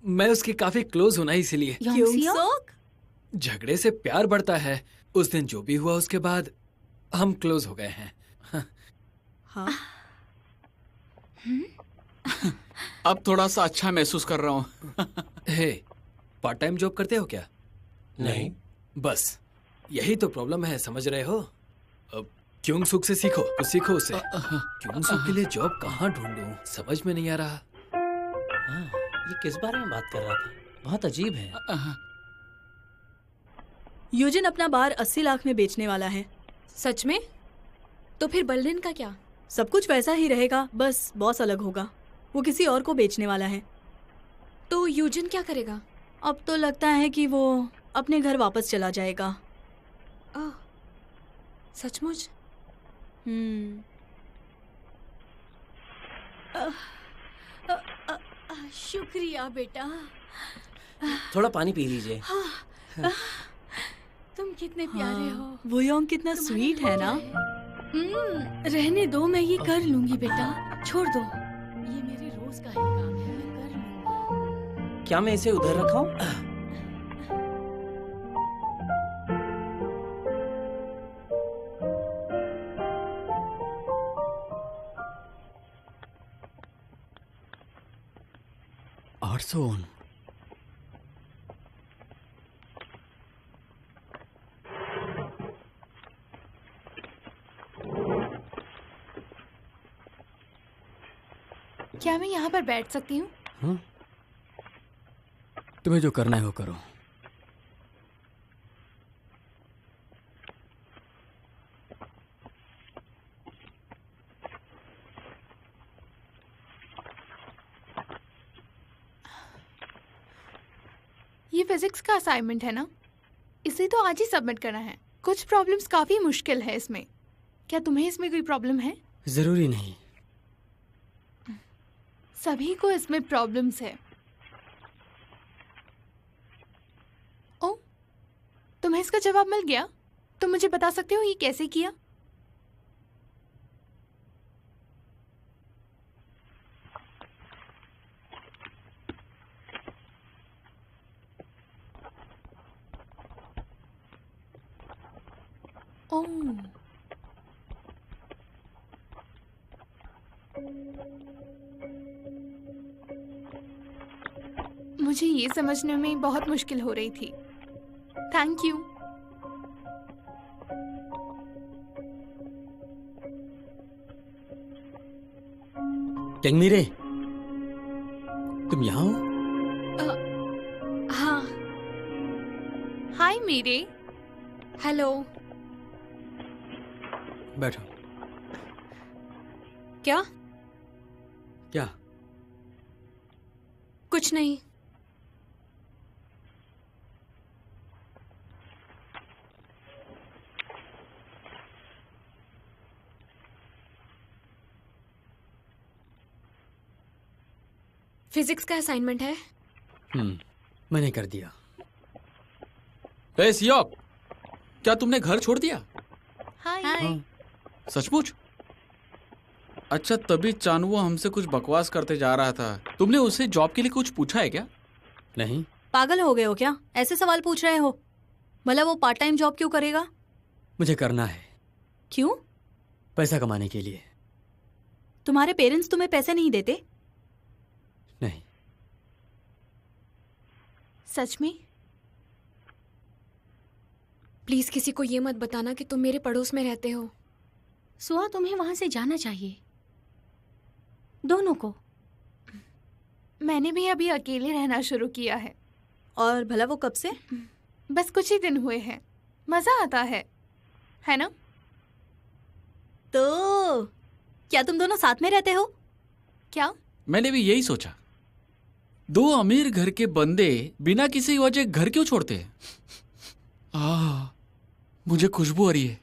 मैं उसके काफी क्लोज हूँ ना, इसीलिए। क्योंसुक? झगड़े से प्यार बढ़ता है। उस दिन जो भी हुआ उसके बाद हम क्लोज हो गए हैं। हाँ। अब थोड़ा सा अच्छा महसूस कर रहा हूँ। हे, पार्ट टाइम जॉब करते हो क्या? नहीं। बस यही तो प्रॉब्लम है, समझ रहे हो? अब क्योंसुक से सीखो, कुछ सीखो उससे। क्योंसुक के लिए जॉब कहाँ ढूंढूं, समझ में नहीं आ रहा। हाँ, ये किस बारे में बात कर रहा था? बहुत अजीब है। यूजिन अपना बार 80 लाख में बेचने वाला है। सच में? तो फिर बर्लिन का क्या? सब कुछ वैसा ही रहेगा, बस बॉस अलग होगा। वो किसी और को बेचने वाला है। तो यूजिन क्या करेगा? अब तो लगता है कि वो अपने घर वापस चला जाएगा। सचमुच? शुक्रिया बेटा। थोड़ा पानी पी लीजिए। तुम कितने प्यारे हो। वो योंग कितना स्वीट है ना। रहने दो, मैं ये कर लूंगी बेटा, छोड़ दो। ये मेरे रोज का ही काम है, मैं कर लूंगी। क्या मैं इसे उधर रखाऊं? आर्सोन, क्या मैं यहाँ पर बैठ सकती हूँ? हाँ? तुम्हें जो करना है वो करो। ये फिजिक्स का असाइनमेंट है ना? इसे तो आज ही सबमिट करना है। कुछ प्रॉब्लम्स काफी मुश्किल है इसमें। क्या तुम्हें इसमें कोई प्रॉब्लम है? जरूरी नहीं। सभी को इसमें प्रॉब्लम्स है। ओ, तुम्हें इसका जवाब मिल गया? तुम मुझे बता सकते हो ये कैसे किया? ओह, मुझे ये समझने में बहुत मुश्किल हो रही थी। Thank you. टेंगमीरे, तुम यहाँ हो? हाँ। हाय मीरे। हेलो। बैठो। क्या? क्या? कुछ नहीं। फिजिक्स का असाइनमेंट है। मैंने कर दिया। सियोक, क्या तुमने घर छोड़ दिया? हाय। सचमुच? अच्छा, तभी चानवो हमसे कुछ बकवास करते जा रहा था। तुमने उससे जॉब के लिए कुछ पूछा है क्या? नहीं। पागल हो गए हो क्या? ऐसे सवाल पूछ रहे हो? मतलब वो पार्ट टाइम जॉब क्यों करेगा? मुझे करना है। क्यों? पैसा कमाने के लिए। तुम्हारे पेरेंट्स तुम्हें पैसे नहीं देते? नहीं। सच में? प्लीज किसी को ये मत बताना कि तुम मेरे पड़ोस में रहते हो। सुआ, तुम्हें वहां से जाना चाहिए, दोनों को। मैंने भी अभी अकेले रहना शुरू किया है। और भला वो कब से? बस कुछ ही दिन हुए हैं। मजा आता है ना? तो क्या तुम दोनों साथ में रहते हो? क्या? मैंने भी यही सोचा। दो अमीर घर के बंदे बिना किसी वजह घर क्यों छोड़ते हैं? मुझे खुशबू आ रही है।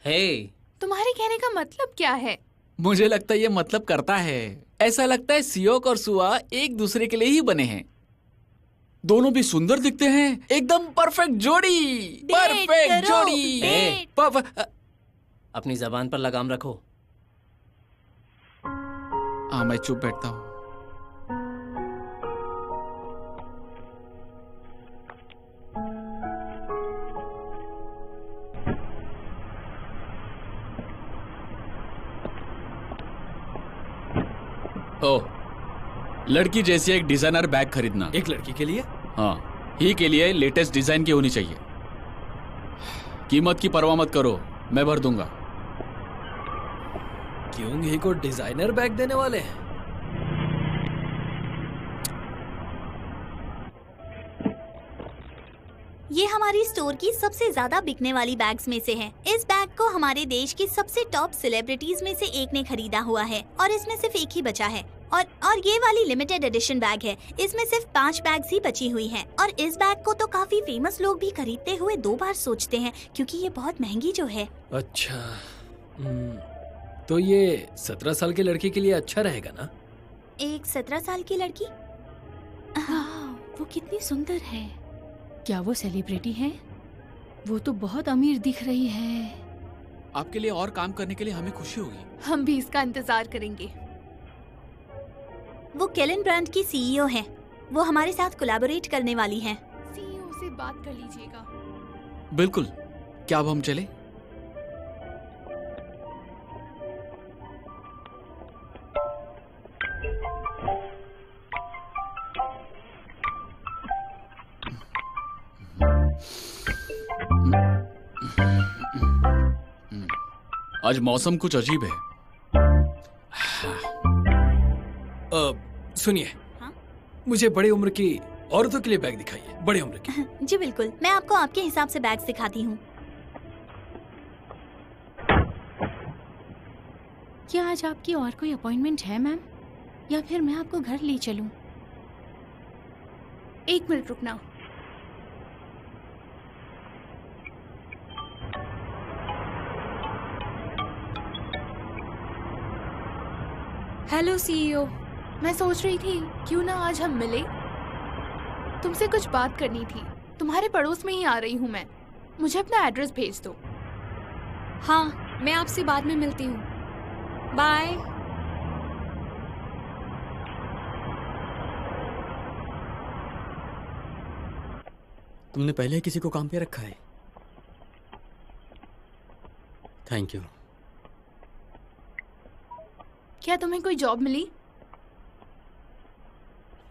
हे, तुम्हारे कहने का मतलब क्या है? मुझे लगता है ये मतलब करता है। ऐसा लगता है सियोक और सुआ एक दूसरे के लिए ही बने हैं। दोनों भी सुंदर दिखते हैं, एकदम परफेक्ट जोड़ी। परफेक्ट जोड़ी। अपनी जबान पर लगाम रखो। हाँ, मैं चुप बैठता हूँ। लड़की जैसी एक डिजाइनर बैग खरीदना। एक लड़की के लिए? हाँ, ही के लिए लेटेस्ट डिजाइन की होनी चाहिए। कीमत की परवाह मत करो, मैं भर दूंगा। क्यों ही को डिजाइनर बैग देने वाले हैं? ये हमारी स्टोर की सबसे ज्यादा बिकने वाली बैग्स में से है। इस बैग को हमारे देश की सबसे टॉप सेलिब्रिटीज में से एक ने खरीदा हुआ है और इसमें सिर्फ एक ही बचा है। और ये वाली लिमिटेड एडिशन बैग है। इसमें सिर्फ 5 बैग्स ही बची हुई हैं और इस बैग को तो काफी फेमस लोग भी खरीदते हुए 2 बार सोचते हैं क्योंकि ये बहुत महंगी जो है। अच्छा, तो ये 17 साल के लड़के के लिए अच्छा रहेगा ना? एक 17 साल की लड़की? हाँ, वो कितनी सुंदर है। क्या वो सेलिब्रिटी है? वो तो बहुत अमीर दिख रही है। आपके लिए और काम करने के लिए हमें खुशी होगी। हम भी इसका इंतजार करेंगे। वो केलन ब्रांड की सीईओ हैं। वो हमारे साथ कोलैबोरेट करने वाली हैं। सीईओ से बात कर लीजिएगा। बिल्कुल, क्या अब हम चले? आज मौसम कुछ अजीब है। सुनिए, हाँ? मुझे बड़ी उम्र की औरतों के लिए बैग दिखाइए, बड़ी उम्र की। जी बिल्कुल, मैं आपको आपके हिसाब से बैग दिखाती हूँ। क्या आज आपकी और कोई अपॉइंटमेंट है मैम, या फिर मैं आपको घर ले चलूं? 1 मिनट रुकना। हेलो सीईओ, मैं सोच रही थी क्यों ना आज हम मिले। तुमसे कुछ बात करनी थी। तुम्हारे पड़ोस में ही आ रही हूँ मैं। मुझे अपना एड्रेस भेज दो। हाँ, मैं आपसे बाद में मिलती हूँ। बाय। तुमने पहले किसी को काम पे रखा है? Thank you. क्या तुम्हें कोई जॉब मिली?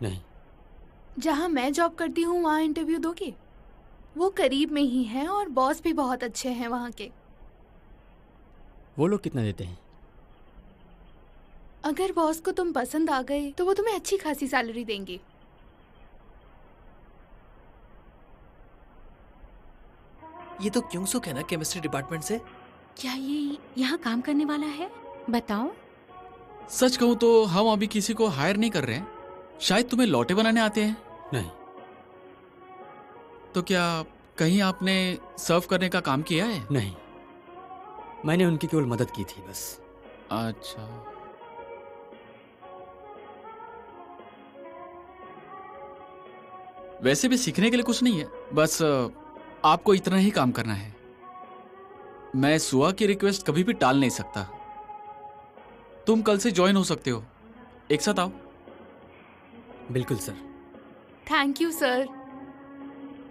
नहीं। जहाँ मैं जॉब करती हूँ वहाँ इंटरव्यू दोगे? वो करीब में ही है और बॉस भी बहुत अच्छे हैं वहाँ के। वो लोग कितना देते हैं? अगर बॉस को तुम पसंद आ गए तो वो तुम्हें अच्छी खासी सैलरी देंगे। ये तो क्योंसुक है ना, केमिस्ट्री डिपार्टमेंट से। क्या ये यहाँ काम करने वाला है? बताओ। सच कहूँ तो हम अभी किसी को हायर नहीं कर रहे हैं। शायद तुम्हें लौटे बनाने आते हैं। नहीं। तो क्या कहीं आपने सर्व करने का काम किया है? नहीं, मैंने उनकी केवल मदद की थी बस। अच्छा, वैसे भी सीखने के लिए कुछ नहीं है, बस आपको इतना ही काम करना है। मैं सुआ की रिक्वेस्ट कभी भी टाल नहीं सकता। तुम कल से ज्वाइन हो सकते हो। एक साथ आओ। बिल्कुल सर। Thank you sir.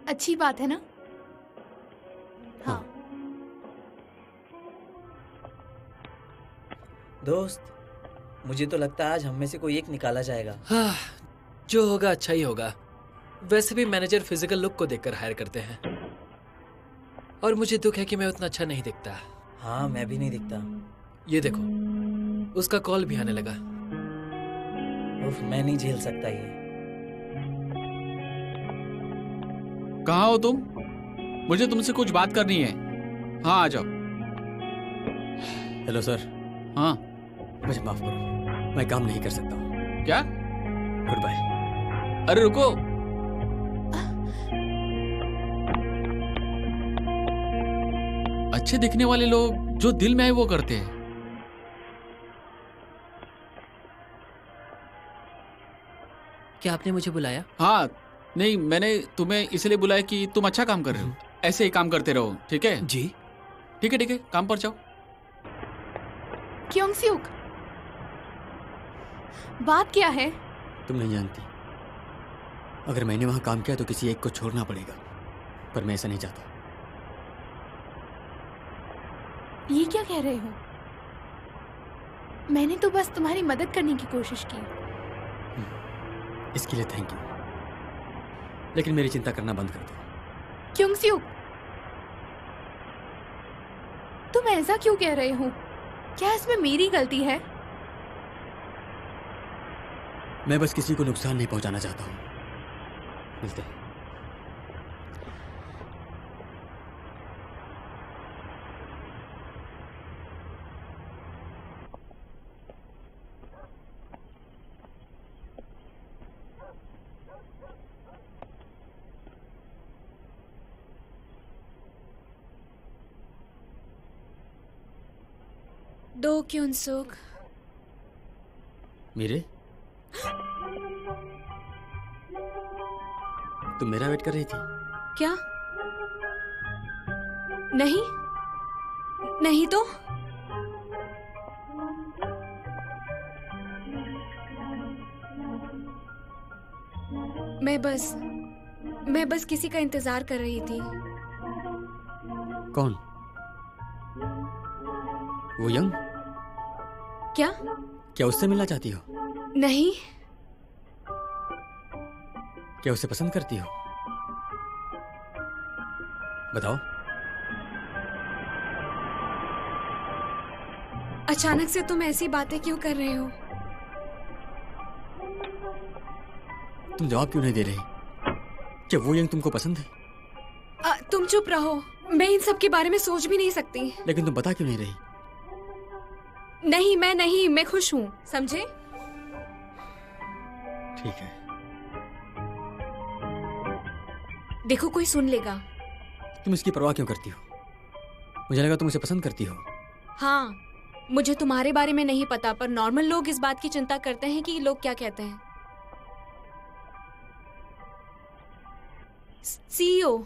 अच्छी बात है ना? हाँ। दोस्त, मुझे तो लगता है आज हम में से कोई एक निकाला जाएगा। हाँ, जो होगा अच्छा ही होगा। वैसे भी मैनेजर फिजिकल लुक को देखकर हायर करते हैं और मुझे दुख है कि मैं उतना अच्छा नहीं दिखता। हाँ, मैं भी नहीं दिखता। ये देखो, उसका कॉल भी आने लगा। उफ, मैं नहीं झेल सकता ये। कहाँ हो तुम? मुझे तुमसे कुछ बात करनी है। हाँ, आ जाओ। Hello sir. हाँ, मुझे माफ करो, मैं काम नहीं कर सकता हूँ। क्या? Good bye. अरे रुको। अच्छे दिखने वाले लोग जो दिल में आए वो करते हैं। क्या आपने मुझे बुलाया? हाँ, नहीं, मैंने तुम्हें इसलिए बुलाया कि तुम अच्छा काम कर रहे हो। ऐसे ही काम करते रहो, ठीक है? जी। ठीक है, काम पर जाओ। क्योंगसुक, बात क्या है? तुम नहीं जानती। अगर मैंने वहां काम किया तो किसी एक को छोड़ना पड़ेगा, पर मैं ऐसा नहीं चाहता। ये क्या कह रहे हो? मैंने तो बस तुम्हारी मदद करने की कोशिश की। इसके लिए थैंक यू, लेकिन मेरी चिंता करना बंद कर दो। क्योंगसुक, तुम ऐसा क्यों कह रहे हो? क्या इसमें मेरी गलती है? मैं बस किसी को नुकसान नहीं पहुंचाना चाहता हूं। मिलते हैं। दो क्युनसुक। मीरे, तुम मेरा वेट कर रही थी? क्या? नहीं नहीं तो मैं बस किसी का इंतजार कर रही थी। कौन? वो यंग? क्या उससे मिलना चाहती हो? नहीं। क्या उसे पसंद करती हो? बताओ। अचानक से तुम ऐसी बातें क्यों कर रहे हो? तुम जवाब क्यों नहीं दे रही? क्या वो यंग तुमको पसंद है? तुम चुप रहो, मैं इन सब के बारे में सोच भी नहीं सकती। लेकिन तुम बता क्यों नहीं रही? नहीं, मैं खुश हूँ, समझे? ठीक है। देखो कोई सुन लेगा। तुम इसकी परवाह क्यों करती हो? मुझे लगा तुम उसे पसंद करती हो। हाँ, मुझे तुम्हारे बारे में नहीं पता, पर नॉर्मल लोग इस बात की चिंता करते हैं कि लोग क्या कहते हैं। सीईओ,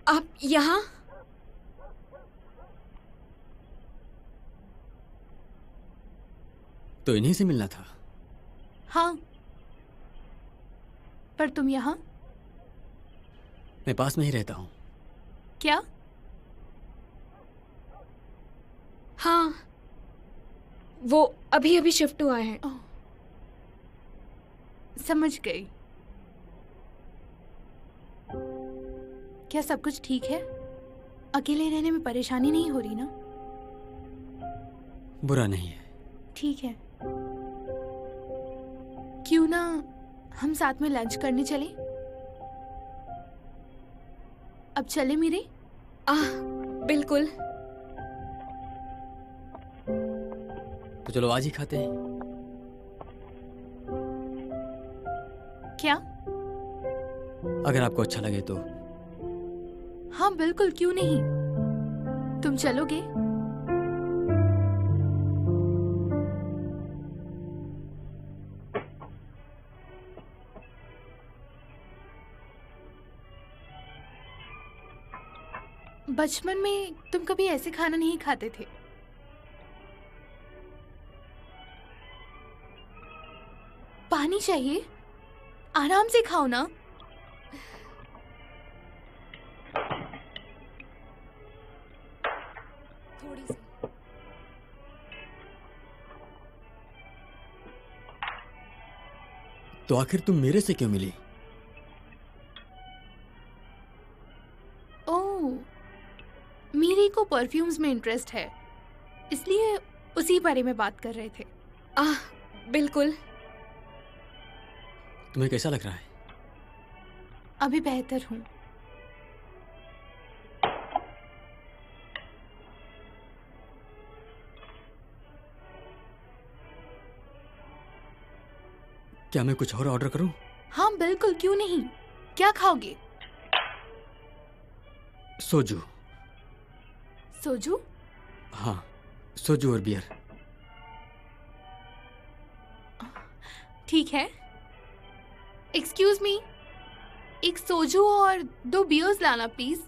आप यहाँ? तो इन्हीं से मिलना था? हाँ, पर तुम यहाँ? मैं पास में ही रहता हूँ। क्या? हाँ, वो अभी शिफ्ट हुआ है। समझ गई। क्या सब कुछ ठीक है? अकेले रहने में परेशानी नहीं हो रही ना? बुरा नहीं है। ठीक है। क्यों ना हम साथ में लंच करने चले? अब चले मीरे? बिल्कुल। तो चलो आज ही खाते हैं। क्या? अगर आपको अच्छा लगे तो। हाँ बिल्कुल, क्यों नहीं। तुम चलोगे? बचपन में तुम कभी ऐसे खाना नहीं खाते थे। पानी चाहिए? आराम से खाओ ना। थोड़ी सी। तो आखिर तुम मेरे से क्यों मिली? ओह, मीरे को परफ्यूम्स में इंटरेस्ट है, इसलिए उसी बारे में बात कर रहे थे। बिल्कुल। तुम्हें कैसा लग रहा है? अभी बेहतर हूँ। क्या मैं कुछ और ऑर्डर करूं? हाँ बिल्कुल, क्यों नहीं। क्या खाओगे? सोजू। सोजू? हाँ, सोजू और बियर। ठीक है। एक्सक्यूज मी, एक सोजू और 2 बियर्स लाना प्लीज।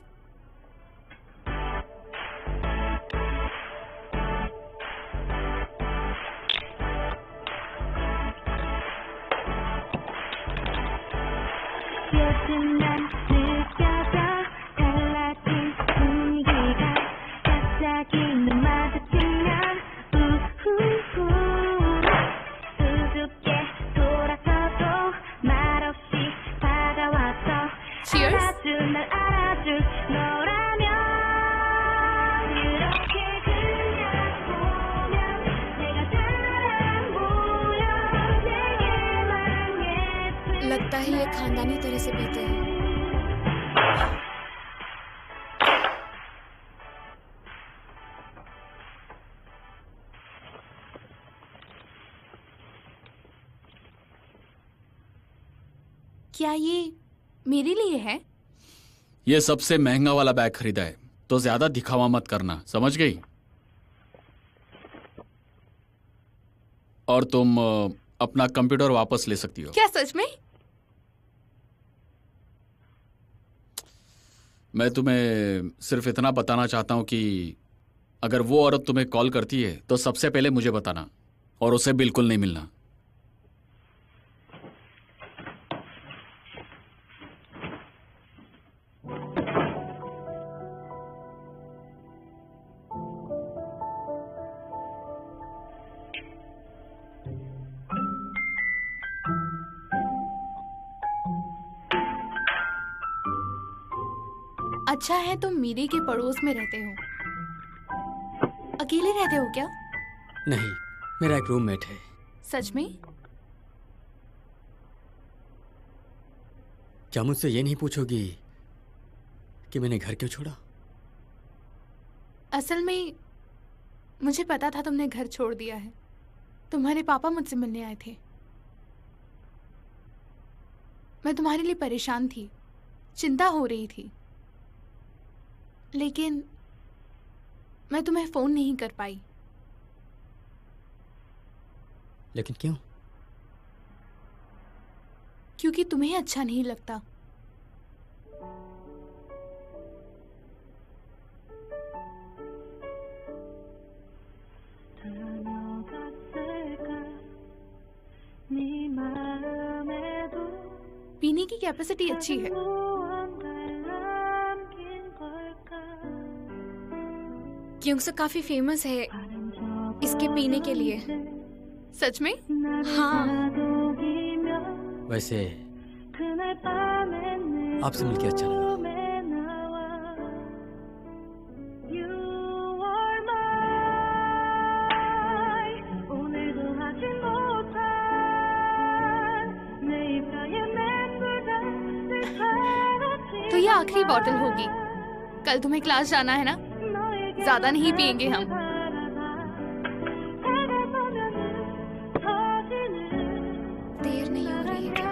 요즘 난 느껴져 달라진 분위기가 갑자기 눈 마주치면 우후후 수줍게 돌아서도 말없이 다가와서 Cheers. 알아줄 날 알아줄 너라면 이렇게 그냥 보면 내가 잘 안 보여 내게만 예쁜 लगता है ये खानदानी तरह से पीते हैं। क्या ये मेरे लिए है? ये सबसे महंगा वाला बैग खरीदा है, तो ज्यादा दिखावा मत करना, समझ गई? और तुम अपना कंप्यूटर वापस ले सकती हो। क्या सच में? मैं तुम्हें सिर्फ इतना बताना चाहता हूं कि अगर वो औरत तुम्हें कॉल करती है तो सबसे पहले मुझे बताना और उसे बिल्कुल नहीं मिलना। अच्छा है तुम मीरे के पड़ोस में रहते हो। अकेले रहते हो क्या? नहीं, मेरा एक रूममेट है। सच में? क्या मुझसे ये नहीं पूछोगी कि मैंने घर क्यों छोड़ा? असल में मुझे पता था तुमने घर छोड़ दिया है। तुम्हारे पापा मुझसे मिलने आए थे। मैं तुम्हारे लिए परेशान थी, चिंता हो रही थी, लेकिन मैं तुम्हें फोन नहीं कर पाई। लेकिन क्यों? क्योंकि तुम्हें अच्छा नहीं लगता। पीने की कैपेसिटी अच्छी है। क्योंकि काफी फेमस है इसके पीने के लिए। सच में? हाँ। वैसे आपसे मिलकर अच्छा लगा। तो ये आखिरी बॉटल होगी। कल तुम्हें क्लास जाना है ना? ज्यादा नहीं पिएंगे हम। देर नहीं हो रही है क्या?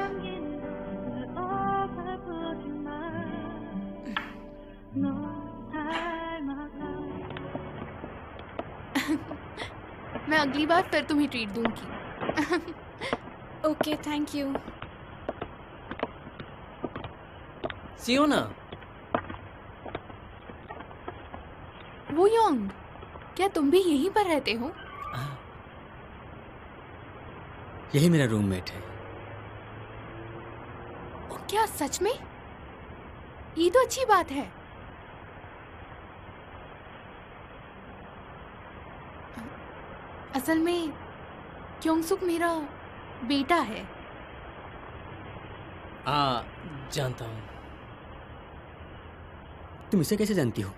मैं अगली बार फिर तुम्हें ट्रीट दूंगी। Okay, thank you. सियोना, वो योंग, क्या तुम भी यहीं पर रहते हो? यही मेरा रूममेट है। क्या सच में? ये तो अच्छी बात है। असल में क्योंगसुक मेरा बेटा है। जानता हूँ। तुम इसे कैसे जानती हो?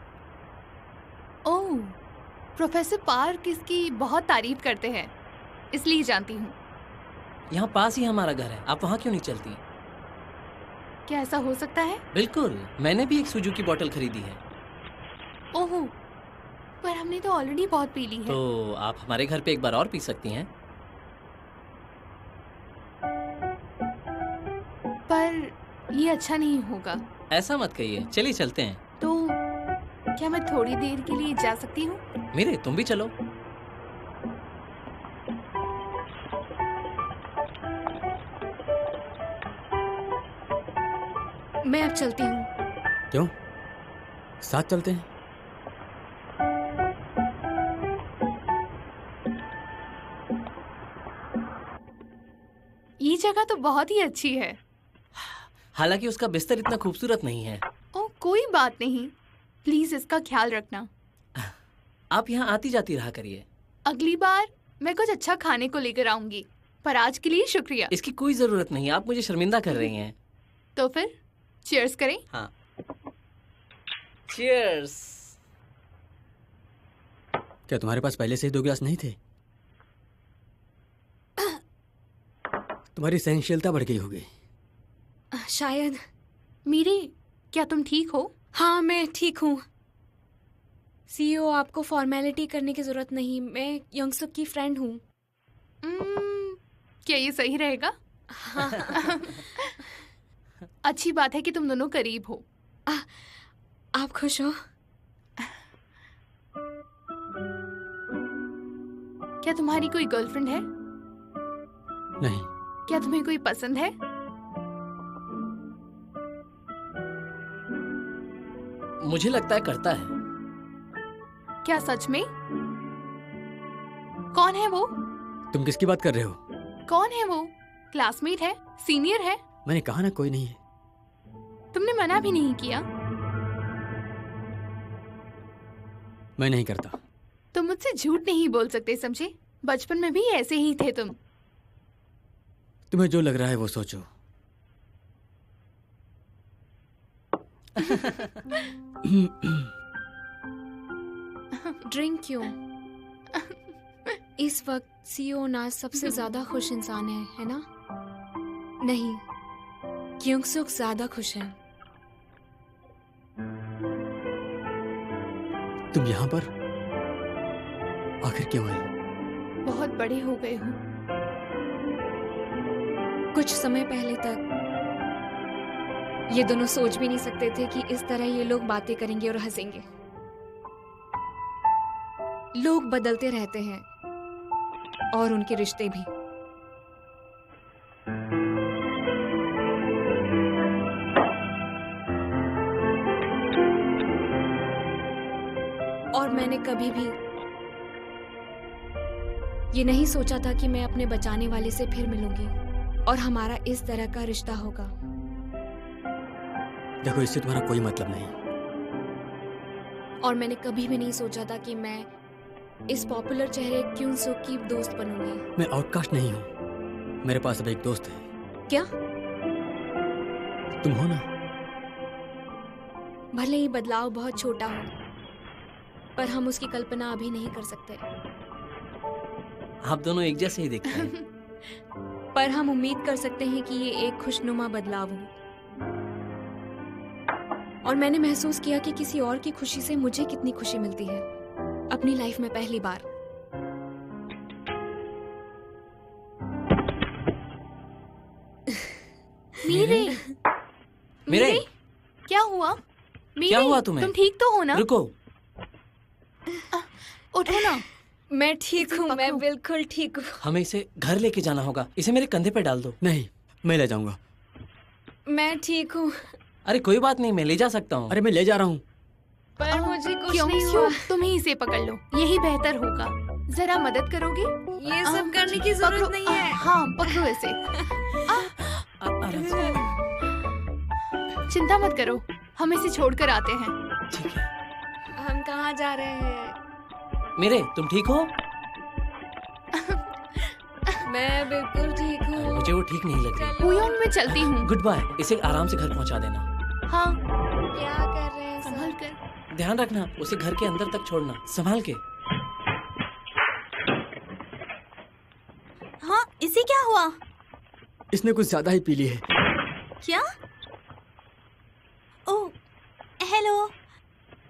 ओह, प्रोफेसर पार्क इसकी बहुत तारीफ करते हैं, इसलिए जानती हूँ। यहाँ पास ही हमारा घर है, आप वहाँ क्यों नहीं चलती? क्या ऐसा हो सकता है? बिल्कुल, मैंने भी एक सुजुकी बॉटल खरीदी है। ओह, पर हमने तो ऑलरेडी बहुत पी ली है। तो आप हमारे घर पे एक बार और पी सकती हैं। पर ये अच्छा नहीं होगा। ऐसा मत कहिए, चलिए चलते हैं। तो क्या मैं थोड़ी देर के लिए जा सकती हूँ? मेरे, तुम भी चलो। मैं अब चलती हूँ। क्यों? साथ चलते हैं। ये जगह तो बहुत ही अच्छी है। हालांकि उसका बिस्तर इतना खूबसूरत नहीं है। ओह, कोई बात नहीं, प्लीज इसका ख्याल रखना। आप यहाँ आती जाती रहा करिए। अगली बार मैं कुछ अच्छा खाने को लेकर आऊंगी, पर आज के लिए शुक्रिया। इसकी कोई जरूरत नहीं, आप मुझे शर्मिंदा कर रही हैं। तो फिर चीयर्स करें? हाँ, चीयर्स। क्या तुम्हारे पास पहले से ही 2 गिलास नहीं थे? तुम्हारी सहनशीलता बढ़ गई होगी। शायद। मीरे, क्या तुम ठीक हो? हाँ, मैं ठीक हूँ। सीईओ, आपको फॉर्मेलिटी करने की जरूरत नहीं, मैं योंगसुक की फ्रेंड हूँ। क्या ये सही रहेगा? हाँ। अच्छी बात है कि तुम दोनों करीब हो। आप खुश हो? क्या तुम्हारी कोई गर्लफ्रेंड है? नहीं। क्या तुम्हें कोई पसंद है? मुझे लगता है करता है। क्या सच में? कौन है वो? तुम किसकी बात कर रहे हो? कौन है वो? क्लासमेट है? सीनियर है? मैंने कहा ना कोई नहीं है। तुमने मना भी नहीं किया। मैं नहीं करता। तुम मुझसे झूठ नहीं बोल सकते, समझे? बचपन में भी ऐसे ही थे तुम। तुम्हें जो लग रहा है वो सोचो। ड्रिंक क्यों? इस वक्त सीओ ना सबसे ज्यादा खुश इंसान है ना? नहीं, क्योंकि सुख ज्यादा खुश है। तुम यहाँ पर आखिर क्यों आई? बहुत बड़े हो गए हो। कुछ समय पहले तक ये दोनों सोच भी नहीं सकते थे कि इस तरह ये लोग बातें करेंगे और हंसेंगे। लोग बदलते रहते हैं और उनके रिश्ते भी। और मैंने कभी भी ये नहीं सोचा था कि मैं अपने बचाने वाले से फिर मिलूंगी और हमारा इस तरह का रिश्ता होगा। देखो, इससे तुम्हारा कोई मतलब नहीं। और मैंने कभी भी नहीं सोचा था कि मैं इस पॉपुलर चेहरे क्यून सुक की दोस्त बनूंगी। मैं आउटकास्ट नहीं हूँ। मेरे पास अब एक दोस्त है। क्या? तुम हो ना? भले ही बदलाव बहुत छोटा हो, पर हम उसकी कल्पना अभी नहीं कर सकते। आप दोनों एक जैसे ही दिखते हैं। पर हम उम्मीद कर सकते हैं कि ये एक खुशनुमा बदलाव हो। और मैंने महसूस किया कि किसी और की खुशी से मुझे कितनी खुशी मिलती है, अपनी लाइफ में पहली बार। मीरे, मीरे, क्या हुआ? मीरे, क्या हुआ तुम्हें? तुम ठीक तो हो ना? रुको। उठो ना। मैं ठीक हूँ, मैं बिल्कुल ठीक हूँ। हमें इसे घर लेके जाना होगा। इसे मेरे कंधे पे डाल दो। नहीं, मैं ले जाऊंगा। मैं ठीक हूँ। अरे कोई बात नहीं, मैं ले जा सकता हूँ। अरे मैं ले जा रहा हूँ। पर मुझे कुछ क्यों? नहीं हुआ। तुम ही इसे पकड़ लो, यही बेहतर होगा। जरा मदद करोगे? ये सब करने की जरूरत नहीं है। हाँ, पकड़ो इसे। चिंता मत करो, हम इसे छोड़कर आते हैं। ठीक है। हम कहाँ जा रहे हैं? मेरे, तुम ठीक हो? मैं बिल्कुल ठीक हूँ। मुझे वो ठीक नहीं लग रही। पुयोंग में चलती हूँ। Good bye. इसे आराम से घर पहुंचा देना। हाँ, क्या कर रहे हैं? संभल कर। ध्यान रखना, उसे घर के अंदर तक छोड़ना, संभाल के। हाँ, इसे क्या हुआ? इसने कुछ ज्यादा ही पी ली है। क्या? ओह, हेलो।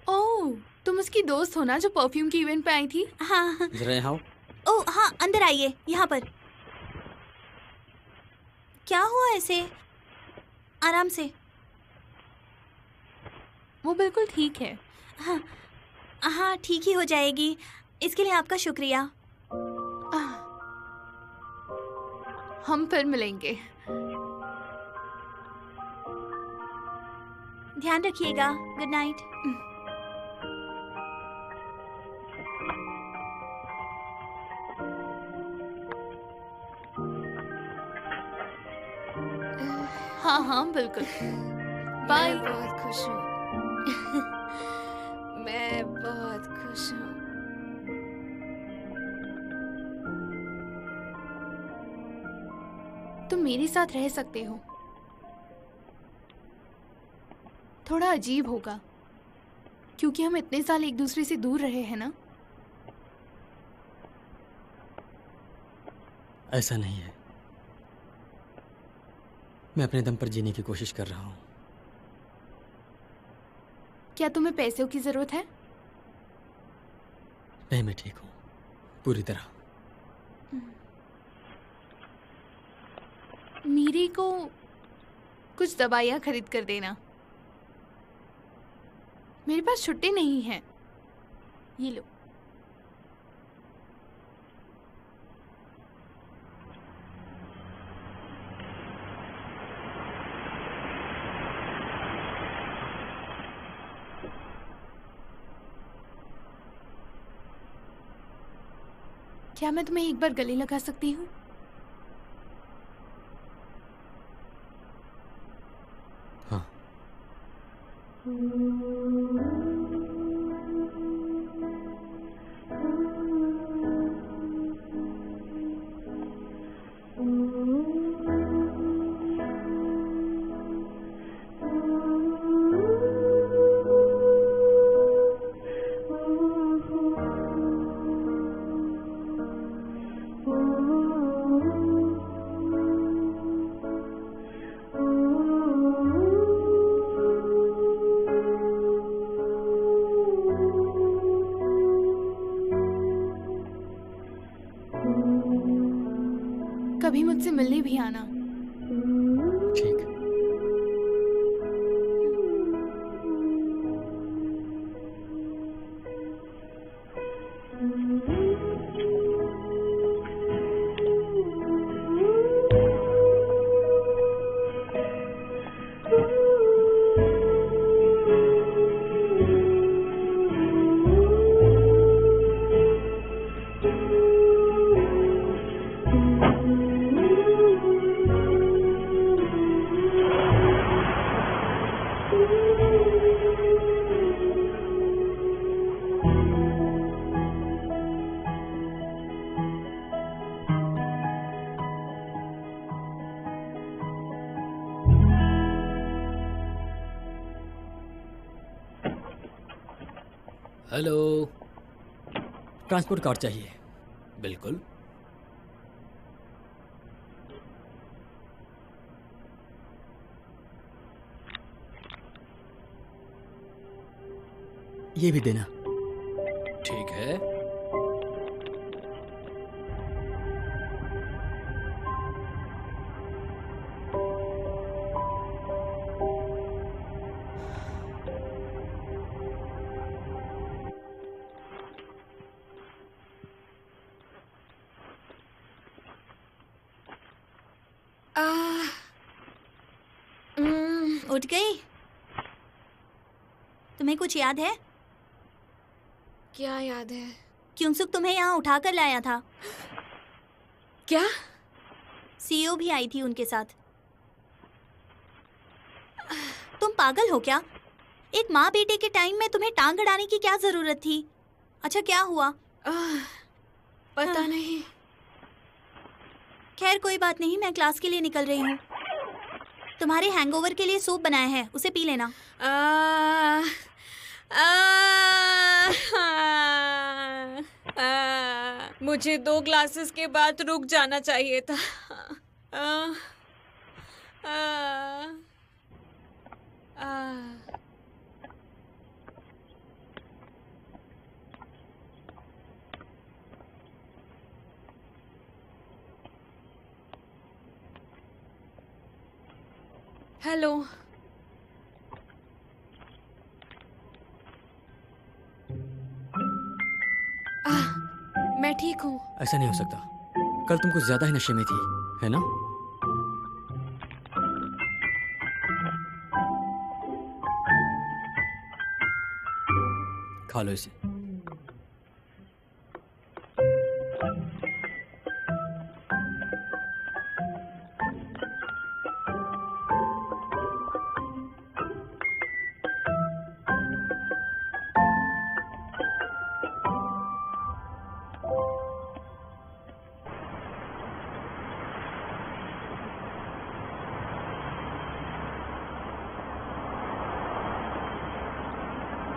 ओह, तुम उसकी दोस्त हो ना जो परफ्यूम की इवेंट पे आई थी? हाँ। जरा यहाँ आओ। ओह हाँ, अंदर आइए, यहाँ पर। क्या हुआ इसे? आराम से। वो बिल्कुल ठीक है। हाँ हाँ, ठीक ही हो जाएगी। इसके लिए आपका शुक्रिया। हम फिर मिलेंगे। ध्यान रखिएगा। Good night. हाँ हाँ, बिल्कुल। बाय। मैं बहुत खुश हूँ। मैं बहुत खुश हूँ। तुम मेरे साथ रह सकते हो। थोड़ा अजीब होगा क्योंकि हम इतने साल एक दूसरे से दूर रहे हैं ना। ऐसा नहीं है। मैं अपने दम पर जीने की कोशिश कर रहा हूँ। क्या तुम्हें पैसों की जरूरत है? नहीं, मैं ठीक हूँ पूरी तरह। मीरे को कुछ दवाइयाँ खरीद कर देना। मेरे पास छुट्टी नहीं है। ये लो। क्या मैं तुम्हें एक बार गले लगा सकती हूँ? हाँ। कभी मुझसे मिलने भी आना। ठीक। हेलो। ट्रांसपोर्ट कार चाहिए। बिल्कुल। ये भी देना। ठीक है। उठ गई? तुम्हें कुछ याद है? क्या याद है? क्योंसुक तुम्हें यहाँ उठा कर लाया था। क्या? सीईओ भी आई थी उनके साथ। तुम पागल हो क्या? एक माँ बेटे के टाइम में तुम्हें टांग अड़ाने की क्या जरूरत थी? अच्छा क्या हुआ? पता नहीं। खैर कोई बात नहीं, मैं क्लास के लिए निकल रही हूँ। तुम्हारे हैंगओवर के लिए सूप बनाया है, उसे पी लेना। मुझे 2 ग्लासेस के बाद रुक जाना चाहिए था। हेलो। मैं ठीक हूँ। ऐसा नहीं हो सकता। कल तुम कुछ ज्यादा ही नशे में थी, है ना? खा लो इसे।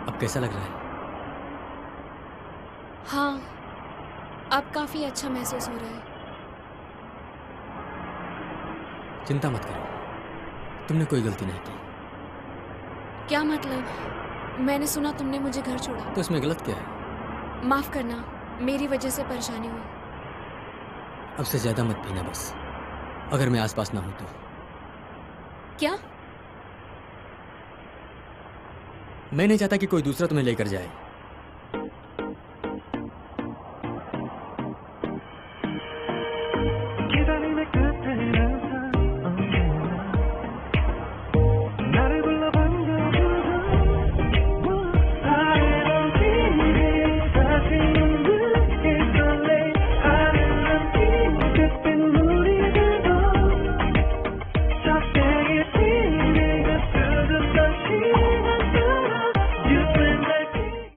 अब कैसा लग रहा है? हाँ, अब काफी अच्छा महसूस हो रहा है। चिंता मत करो, तुमने कोई गलती नहीं की। क्या मतलब? मैंने सुना तुमने मुझे घर छोड़ा। तो इसमें गलत क्या है? माफ करना, मेरी वजह से परेशानी हुई। अब से ज्यादा मत पीना बस, अगर मैं आसपास ना हूं तो। क्या? मैं नहीं चाहता कि कोई दूसरा तुम्हें लेकर जाए।